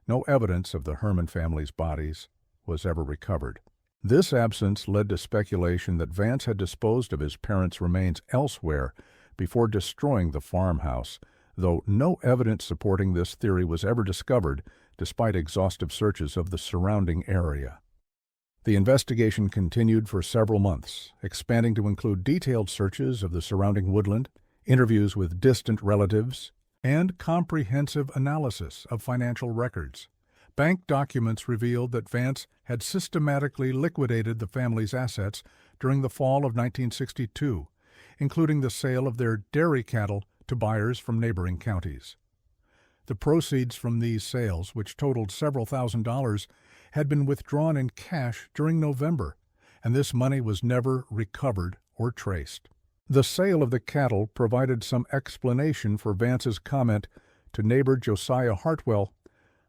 no evidence of the Herman family's bodies was ever recovered. This absence led to speculation that Vance had disposed of his parents' remains elsewhere before destroying the farmhouse, though no evidence supporting this theory was ever discovered despite exhaustive searches of the surrounding area. The investigation continued for several months, expanding to include detailed searches of the surrounding woodland, interviews with distant relatives, and comprehensive analysis of financial records. Bank documents revealed that Vance had systematically liquidated the family's assets during the fall of 1962, including the sale of their dairy cattle to buyers from neighboring counties. The proceeds from these sales, which totaled several $1,000s, had been withdrawn in cash during November, and this money was never recovered or traced. The sale of the cattle provided some explanation for Vance's comment to neighbor Josiah Hartwell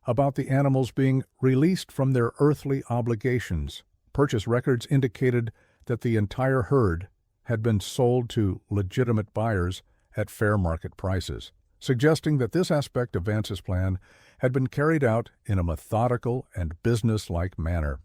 about the animals being released from their earthly obligations. Purchase records indicated that the entire herd had been sold to legitimate buyers at fair market prices, suggesting that this aspect of Vance's plan had been carried out in a methodical and business-like manner.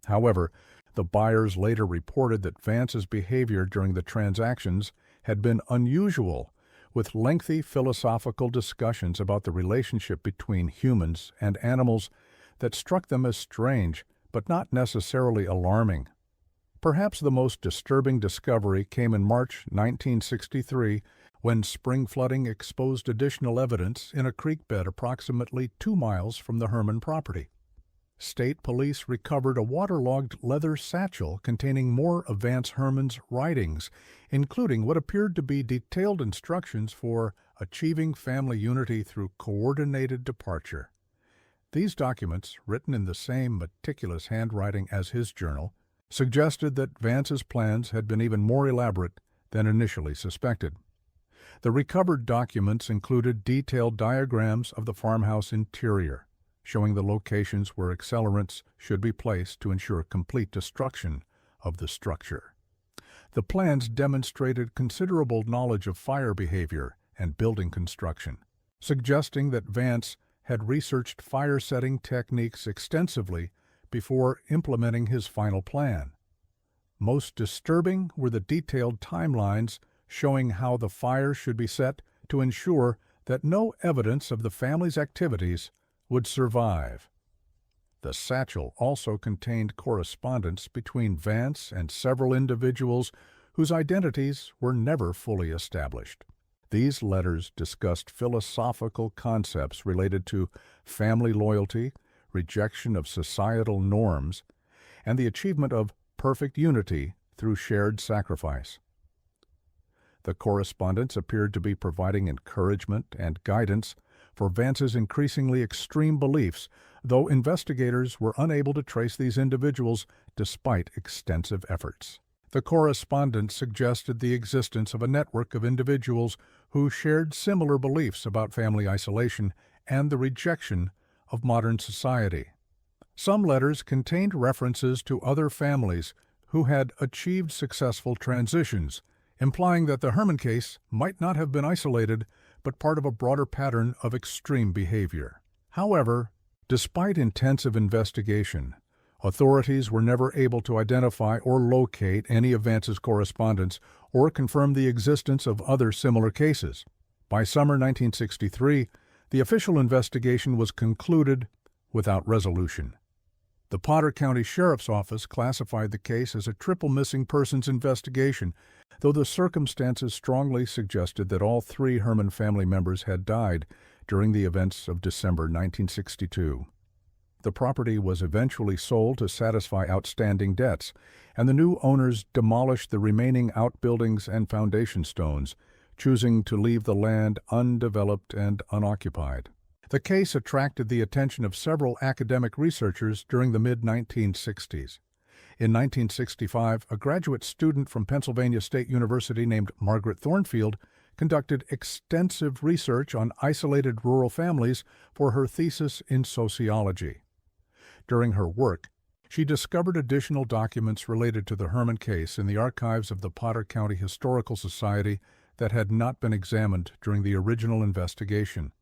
However, the buyers later reported that Vance's behavior during the transactions had been unusual, with lengthy philosophical discussions about the relationship between humans and animals that struck them as strange, but not necessarily alarming. Perhaps the most disturbing discovery came in March 1963, when spring flooding exposed additional evidence in a creek bed approximately 2 miles from the Herman property. State police recovered a waterlogged leather satchel containing more of Vance Herman's writings, including what appeared to be detailed instructions for achieving family unity through coordinated departure. These documents, written in the same meticulous handwriting as his journal, suggested that Vance's plans had been even more elaborate than initially suspected. The recovered documents included detailed diagrams of the farmhouse interior, showing the locations where accelerants should be placed to ensure complete destruction of the structure. The plans demonstrated considerable knowledge of fire behavior and building construction, suggesting that Vance had researched fire-setting techniques extensively before implementing his final plan. Most disturbing were the detailed timelines showing how the fire should be set to ensure that no evidence of the family's activities would survive. The satchel also contained correspondence between Vance and several individuals whose identities were never fully established. These letters discussed philosophical concepts related to family loyalty, rejection of societal norms, and the achievement of perfect unity through shared sacrifice. The correspondence appeared to be providing encouragement and guidance for Vance's increasingly extreme beliefs, though investigators were unable to trace these individuals despite extensive efforts. The correspondence suggested the existence of a network of individuals who shared similar beliefs about family isolation and the rejection of modern society. Some letters contained references to other families who had achieved successful transitions, implying that the Herman case might not have been isolated, but part of a broader pattern of extreme behavior. However, despite intensive investigation, authorities were never able to identify or locate any of Vance's correspondence or confirm the existence of other similar cases. By summer 1963, the official investigation was concluded without resolution. The Potter County Sheriff's Office classified the case as a triple missing persons investigation, though the circumstances strongly suggested that all three Herman family members had died during the events of December 1962. The property was eventually sold to satisfy outstanding debts, and the new owners demolished the remaining outbuildings and foundation stones, choosing to leave the land undeveloped and unoccupied. The case attracted the attention of several academic researchers during the mid-1960s. In 1965, a graduate student from Pennsylvania State University named Margaret Thornfield conducted extensive research on isolated rural families for her thesis in sociology. During her work, she discovered additional documents related to the Herman case in the archives of the Potter County Historical Society that had not been examined during the original investigation.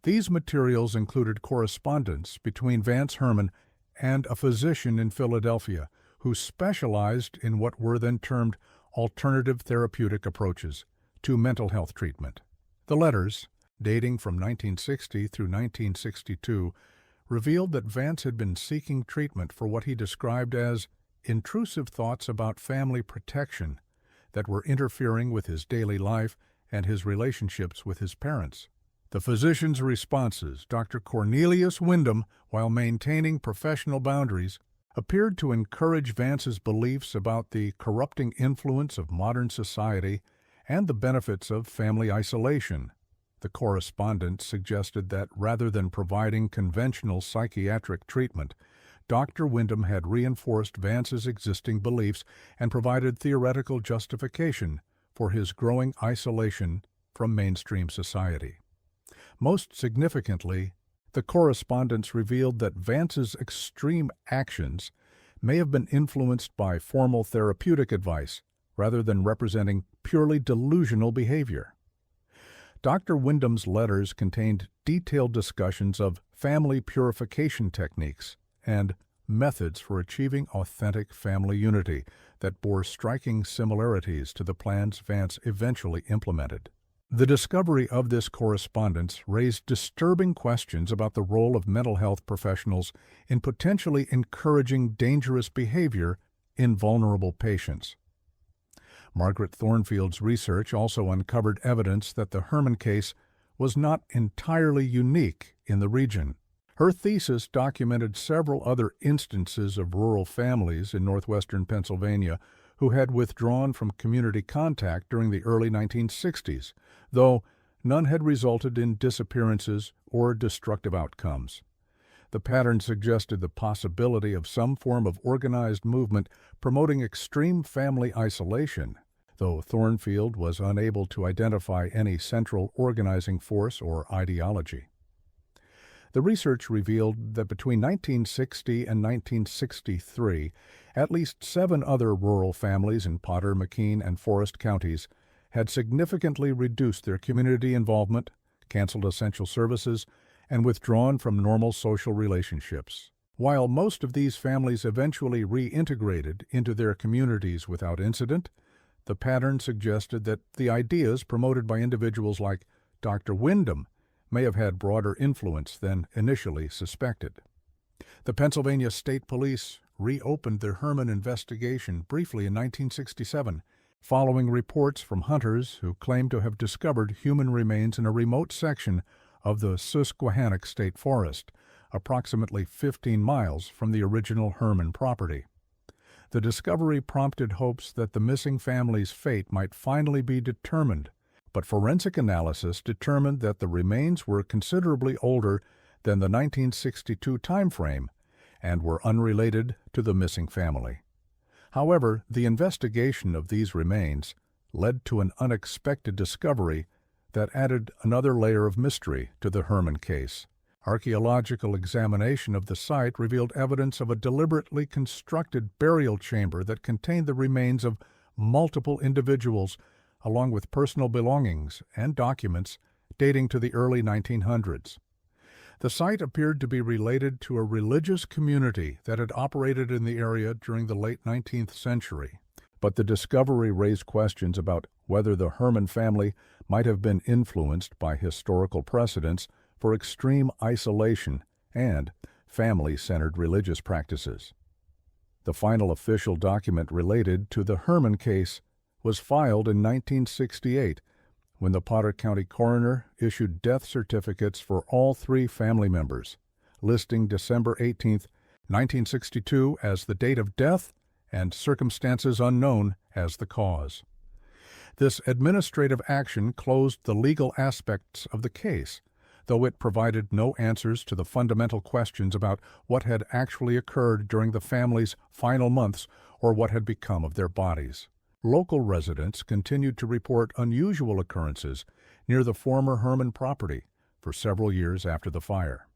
These materials included correspondence between Vance Herman and a physician in Philadelphia who specialized in what were then termed alternative therapeutic approaches to mental health treatment. The letters, dating from 1960 through 1962, revealed that Vance had been seeking treatment for what he described as intrusive thoughts about family protection that were interfering with his daily life and his relationships with his parents. The physician's responses, Dr. Cornelius Wyndham, while maintaining professional boundaries, appeared to encourage Vance's beliefs about the corrupting influence of modern society and the benefits of family isolation. The correspondence suggested that rather than providing conventional psychiatric treatment, Dr. Wyndham had reinforced Vance's existing beliefs and provided theoretical justification for his growing isolation from mainstream society. Most significantly, the correspondence revealed that Vance's extreme actions may have been influenced by formal therapeutic advice rather than representing purely delusional behavior. Dr. Wyndham's letters contained detailed discussions of family purification techniques and methods for achieving authentic family unity that bore striking similarities to the plans Vance eventually implemented. The discovery of this correspondence raised disturbing questions about the role of mental health professionals in potentially encouraging dangerous behavior in vulnerable patients. Margaret Thornfield's research also uncovered evidence that the Herman case was not entirely unique in the region. Her thesis documented several other instances of rural families in northwestern Pennsylvania who had withdrawn from community contact during the early 1960s, though none had resulted in disappearances or destructive outcomes. The pattern suggested the possibility of some form of organized movement promoting extreme family isolation, though Thornfield was unable to identify any central organizing force or ideology. The research revealed that between 1960 and 1963, at least 7 other rural families in Potter, McKean, and Forest counties had significantly reduced their community involvement, canceled essential services, and withdrawn from normal social relationships. While most of these families eventually reintegrated into their communities without incident, the pattern suggested that the ideas promoted by individuals like Dr. Wyndham may have had broader influence than initially suspected. The Pennsylvania State Police reopened their Herman investigation briefly in 1967, following reports from hunters who claimed to have discovered human remains in a remote section of the Susquehannock State Forest, approximately 15 miles from the original Herman property. The discovery prompted hopes that the missing family's fate might finally be determined, but forensic analysis determined that the remains were considerably older than the 1962 timeframe and were unrelated to the missing family. However, the investigation of these remains led to an unexpected discovery that added another layer of mystery to the Herman case. Archaeological examination of the site revealed evidence of a deliberately constructed burial chamber that contained the remains of multiple individuals, along with personal belongings and documents dating to the early 1900s. The site appeared to be related to a religious community that had operated in the area during the late 19th century. But the discovery raised questions about whether the Herman family might have been influenced by historical precedents for extreme isolation and family-centered religious practices. The final official document related to the Herman case was filed in 1968, when the Potter County coroner issued death certificates for all 3 family members, listing December 18, 1962 as the date of death and circumstances unknown as the cause. This administrative action closed the legal aspects of the case, though it provided no answers to the fundamental questions about what had actually occurred during the family's final months or what had become of their bodies. Local residents continued to report unusual occurrences near the former Herman property for several years after the fire.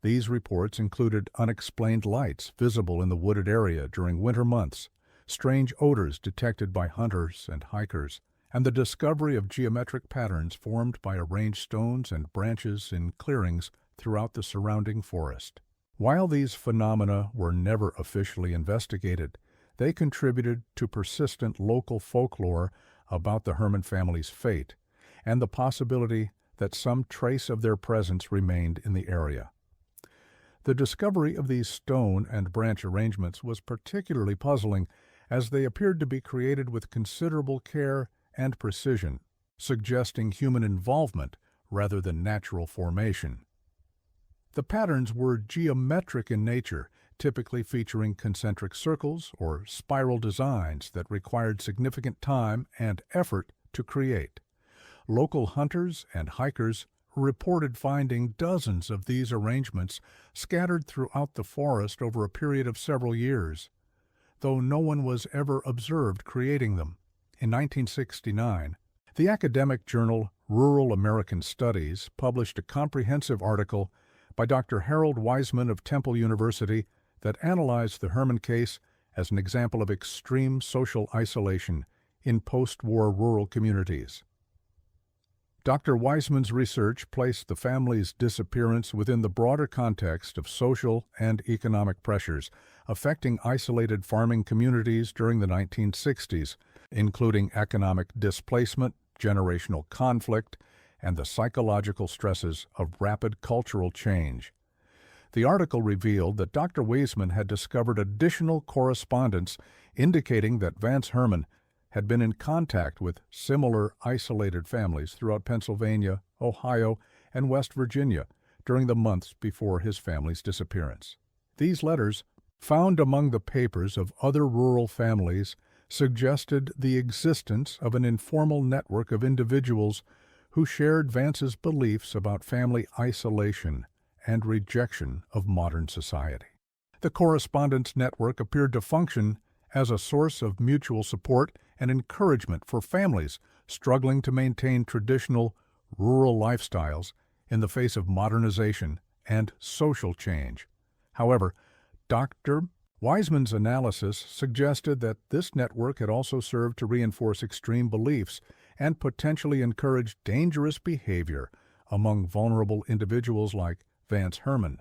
These reports included unexplained lights visible in the wooded area during winter months, strange odors detected by hunters and hikers, and the discovery of geometric patterns formed by arranged stones and branches in clearings throughout the surrounding forest. While these phenomena were never officially investigated, they contributed to persistent local folklore about the Herman family's fate and the possibility that some trace of their presence remained in the area. The discovery of these stone and branch arrangements was particularly puzzling, as they appeared to be created with considerable care and precision, suggesting human involvement rather than natural formation. The patterns were geometric in nature, typically featuring concentric circles or spiral designs that required significant time and effort to create. Local hunters and hikers reported finding dozens of these arrangements scattered throughout the forest over a period of several years, though no one was ever observed creating them. In 1969, the academic journal Rural American Studies published a comprehensive article by Dr. Harold Wiseman of Temple University that analyzed the Herman case as an example of extreme social isolation in post-war rural communities. Dr. Wiseman's research placed the family's disappearance within the broader context of social and economic pressures affecting isolated farming communities during the 1960s, including economic displacement, generational conflict, and the psychological stresses of rapid cultural change. The article revealed that Dr. Wiseman had discovered additional correspondence indicating that Vance Herman had been in contact with similar isolated families throughout Pennsylvania, Ohio, and West Virginia during the months before his family's disappearance. These letters, found among the papers of other rural families, suggested the existence of an informal network of individuals who shared Vance's beliefs about family isolation and rejection of modern society. The correspondence network appeared to function as a source of mutual support and encouragement for families struggling to maintain traditional rural lifestyles in the face of modernization and social change. However, Dr. Wiseman's analysis suggested that this network had also served to reinforce extreme beliefs and potentially encourage dangerous behavior among vulnerable individuals like Vance Herman.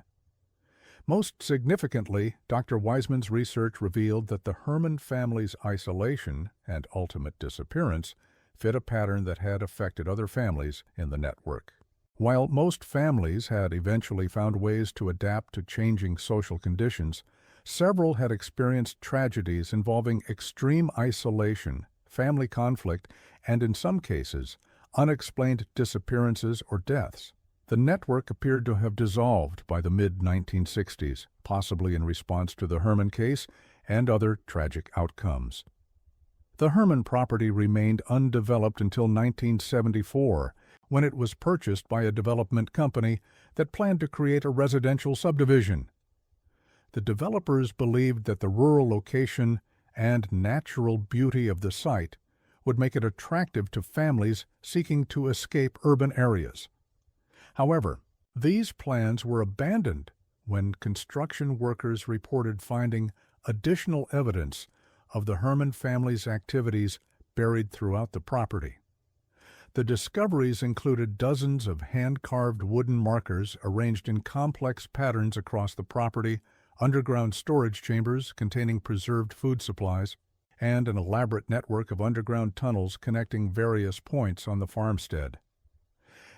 Most significantly, Dr. Wiseman's research revealed that the Herman family's isolation and ultimate disappearance fit a pattern that had affected other families in the network. While most families had eventually found ways to adapt to changing social conditions, several had experienced tragedies involving extreme isolation, family conflict, and in some cases, unexplained disappearances or deaths. The network appeared to have dissolved by the mid-1960s, possibly in response to the Herman case and other tragic outcomes. The Herman property remained undeveloped until 1974, when it was purchased by a development company that planned to create a residential subdivision. The developers believed that the rural location and natural beauty of the site would make it attractive to families seeking to escape urban areas. However, these plans were abandoned when construction workers reported finding additional evidence of the Herman family's activities buried throughout the property. The discoveries included dozens of hand-carved wooden markers arranged in complex patterns across the property, underground storage chambers containing preserved food supplies, and an elaborate network of underground tunnels connecting various points on the farmstead.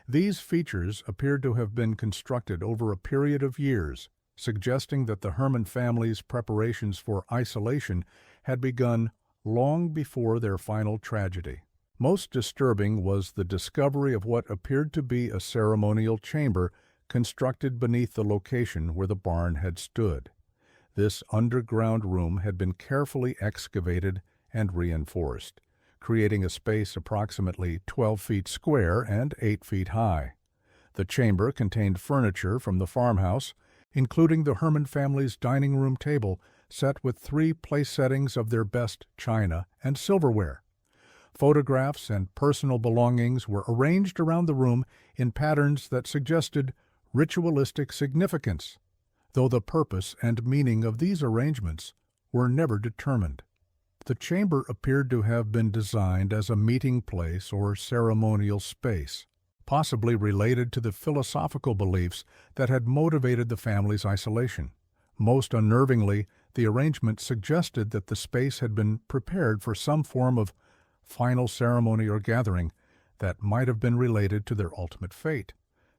These features appeared to have been constructed over a period of years, suggesting that the Herman family's preparations for isolation had begun long before their final tragedy. Most disturbing was the discovery of what appeared to be a ceremonial chamber constructed beneath the location where the barn had stood. This underground room had been carefully excavated and reinforced, creating a space approximately 12 feet square and 8 feet high. The chamber contained furniture from the farmhouse, including the Herman family's dining room table set with 3 place settings of their best china and silverware. Photographs and personal belongings were arranged around the room in patterns that suggested ritualistic significance, though the purpose and meaning of these arrangements were never determined. The chamber appeared to have been designed as a meeting place or ceremonial space, possibly related to the philosophical beliefs that had motivated the family's isolation. Most unnervingly, the arrangement suggested that the space had been prepared for some form of final ceremony or gathering that might have been related to their ultimate fate.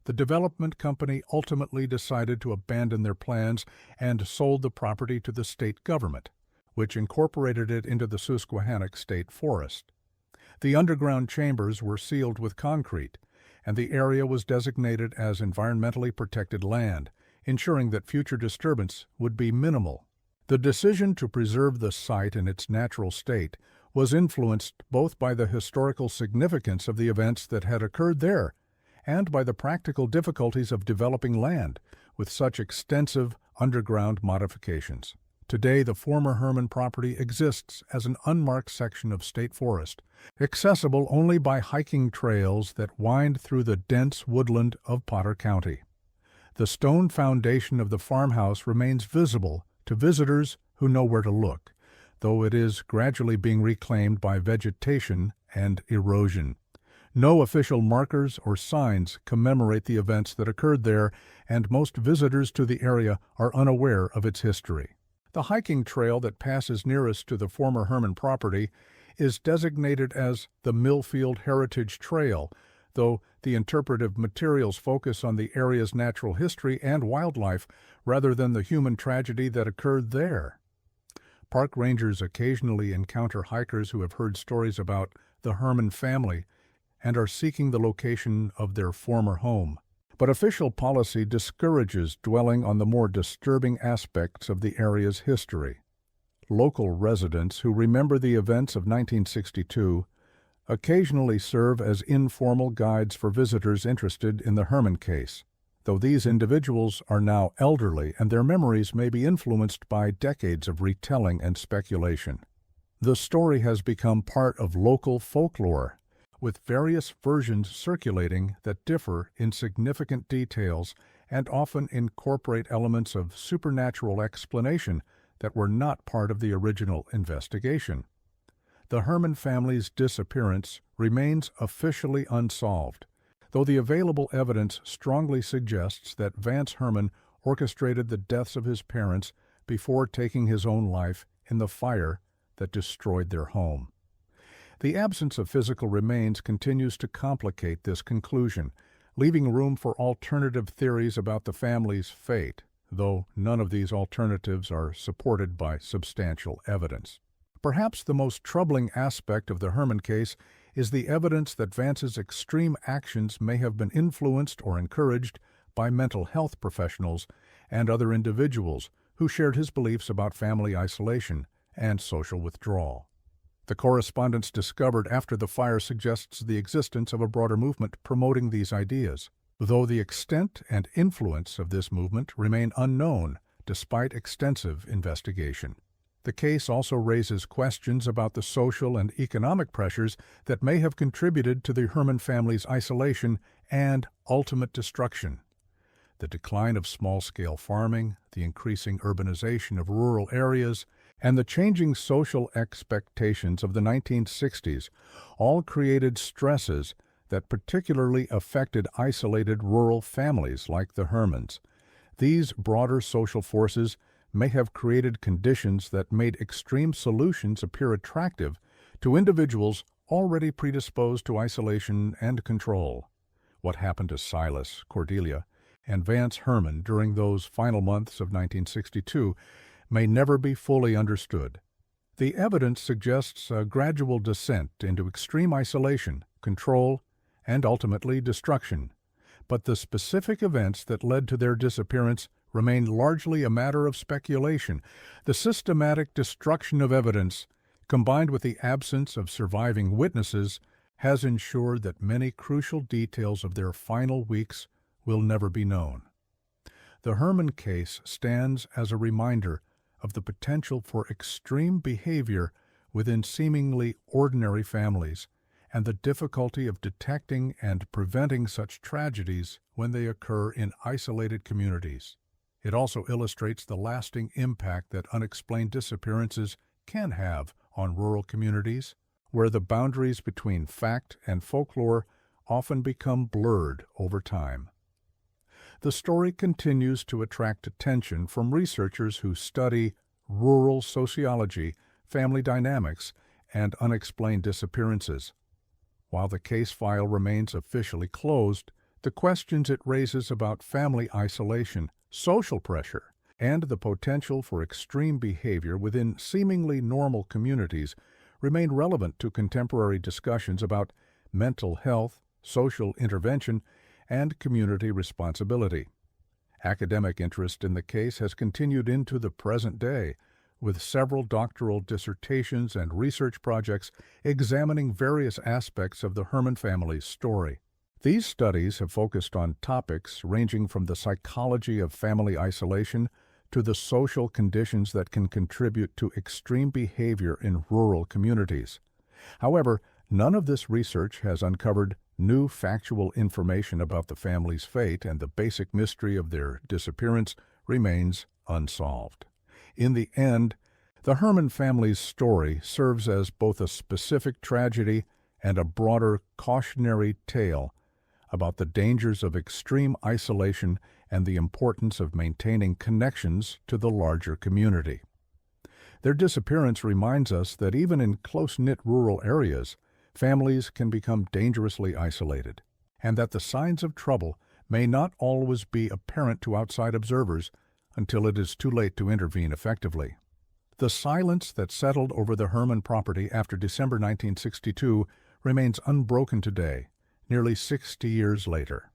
The development company ultimately decided to abandon their plans and sold the property to the state government, which incorporated it into the Susquehannock State Forest. The underground chambers were sealed with concrete, and the area was designated as environmentally protected land, ensuring that future disturbance would be minimal. The decision to preserve the site in its natural state was influenced both by the historical significance of the events that had occurred there and by the practical difficulties of developing land with such extensive underground modifications. Today, the former Herman property exists as an unmarked section of state forest, accessible only by hiking trails that wind through the dense woodland of Potter County. The stone foundation of the farmhouse remains visible to visitors who know where to look, though it is gradually being reclaimed by vegetation and erosion. No official markers or signs commemorate the events that occurred there, and most visitors to the area are unaware of its history. The hiking trail that passes nearest to the former Herman property is designated as the Millfield Heritage Trail, though the interpretive materials focus on the area's natural history and wildlife rather than the human tragedy that occurred there. Park rangers occasionally encounter hikers who have heard stories about the Herman family and are seeking the location of their former home. But official policy discourages dwelling on the more disturbing aspects of the area's history. Local residents who remember the events of 1962 occasionally serve as informal guides for visitors interested in the Herman case, though these individuals are now elderly and their memories may be influenced by decades of retelling and speculation. The story has become part of local folklore, with various versions circulating that differ in significant details and often incorporate elements of supernatural explanation that were not part of the original investigation. The Herman family's disappearance remains officially unsolved, though the available evidence strongly suggests that Vance Herman orchestrated the deaths of his parents before taking his own life in the fire that destroyed their home. The absence of physical remains continues to complicate this conclusion, leaving room for alternative theories about the family's fate, though none of these alternatives are supported by substantial evidence. Perhaps the most troubling aspect of the Herman case is the evidence that Vance's extreme actions may have been influenced or encouraged by mental health professionals and other individuals who shared his beliefs about family isolation and social withdrawal. The correspondence discovered after the fire suggests the existence of a broader movement promoting these ideas, though the extent and influence of this movement remain unknown despite extensive investigation. The case also raises questions about the social and economic pressures that may have contributed to the Herman family's isolation and ultimate destruction. The decline of small-scale farming, the increasing urbanization of rural areas, and the changing social expectations of the 1960s all created stresses that particularly affected isolated rural families like the Hermans. These broader social forces may have created conditions that made extreme solutions appear attractive to individuals already predisposed to isolation and control. What happened to Silas, Cordelia, and Vance Herman during those final months of 1962 may never be fully understood. The evidence suggests a gradual descent into extreme isolation, control, and ultimately destruction, but the specific events that led to their disappearance remain largely a matter of speculation. The systematic destruction of evidence, combined with the absence of surviving witnesses, has ensured that many crucial details of their final weeks will never be known. The Herman case stands as a reminder of the potential for extreme behavior within seemingly ordinary families, and the difficulty of detecting and preventing such tragedies when they occur in isolated communities. It also illustrates the lasting impact that unexplained disappearances can have on rural communities, where the boundaries between fact and folklore often become blurred over time. The story continues to attract attention from researchers who study rural sociology, family dynamics, and unexplained disappearances. While the case file remains officially closed, the questions it raises about family isolation, social pressure, and the potential for extreme behavior within seemingly normal communities remain relevant to contemporary discussions about mental health, social intervention, and community responsibility. Academic interest in the case has continued into the present day, with several doctoral dissertations and research projects examining various aspects of the Herman family's story. These studies have focused on topics ranging from the psychology of family isolation to the social conditions that can contribute to extreme behavior in rural communities. However, none of this research has uncovered new factual information about the family's fate, and the basic mystery of their disappearance remains unsolved. In the end, the Herman family's story serves as both a specific tragedy and a broader cautionary tale about the dangers of extreme isolation and the importance of maintaining connections to the larger community. Their disappearance reminds us that even in close-knit rural areas, families can become dangerously isolated, and that the signs of trouble may not always be apparent to outside observers until it is too late to intervene effectively. The silence that settled over the Herman property after December 1962 remains unbroken today, nearly 60 years later.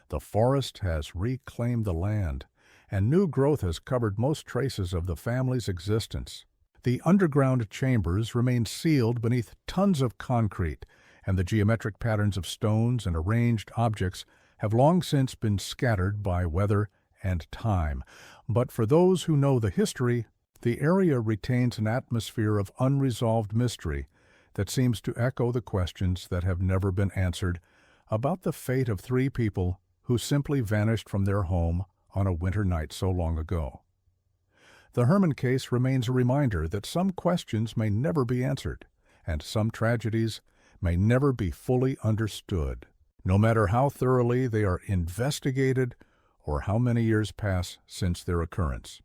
The forest has reclaimed the land, and new growth has covered most traces of the family's existence. The underground chambers remain sealed beneath tons of concrete, and the geometric patterns of stones and arranged objects have long since been scattered by weather and time. But for those who know the history, the area retains an atmosphere of unresolved mystery that seems to echo the questions that have never been answered about the fate of 3 people who simply vanished from their home on a winter night so long ago. The Herman case remains a reminder that some questions may never be answered, and some tragedies may never be fully understood, no matter how thoroughly they are investigated or how many years pass since their occurrence.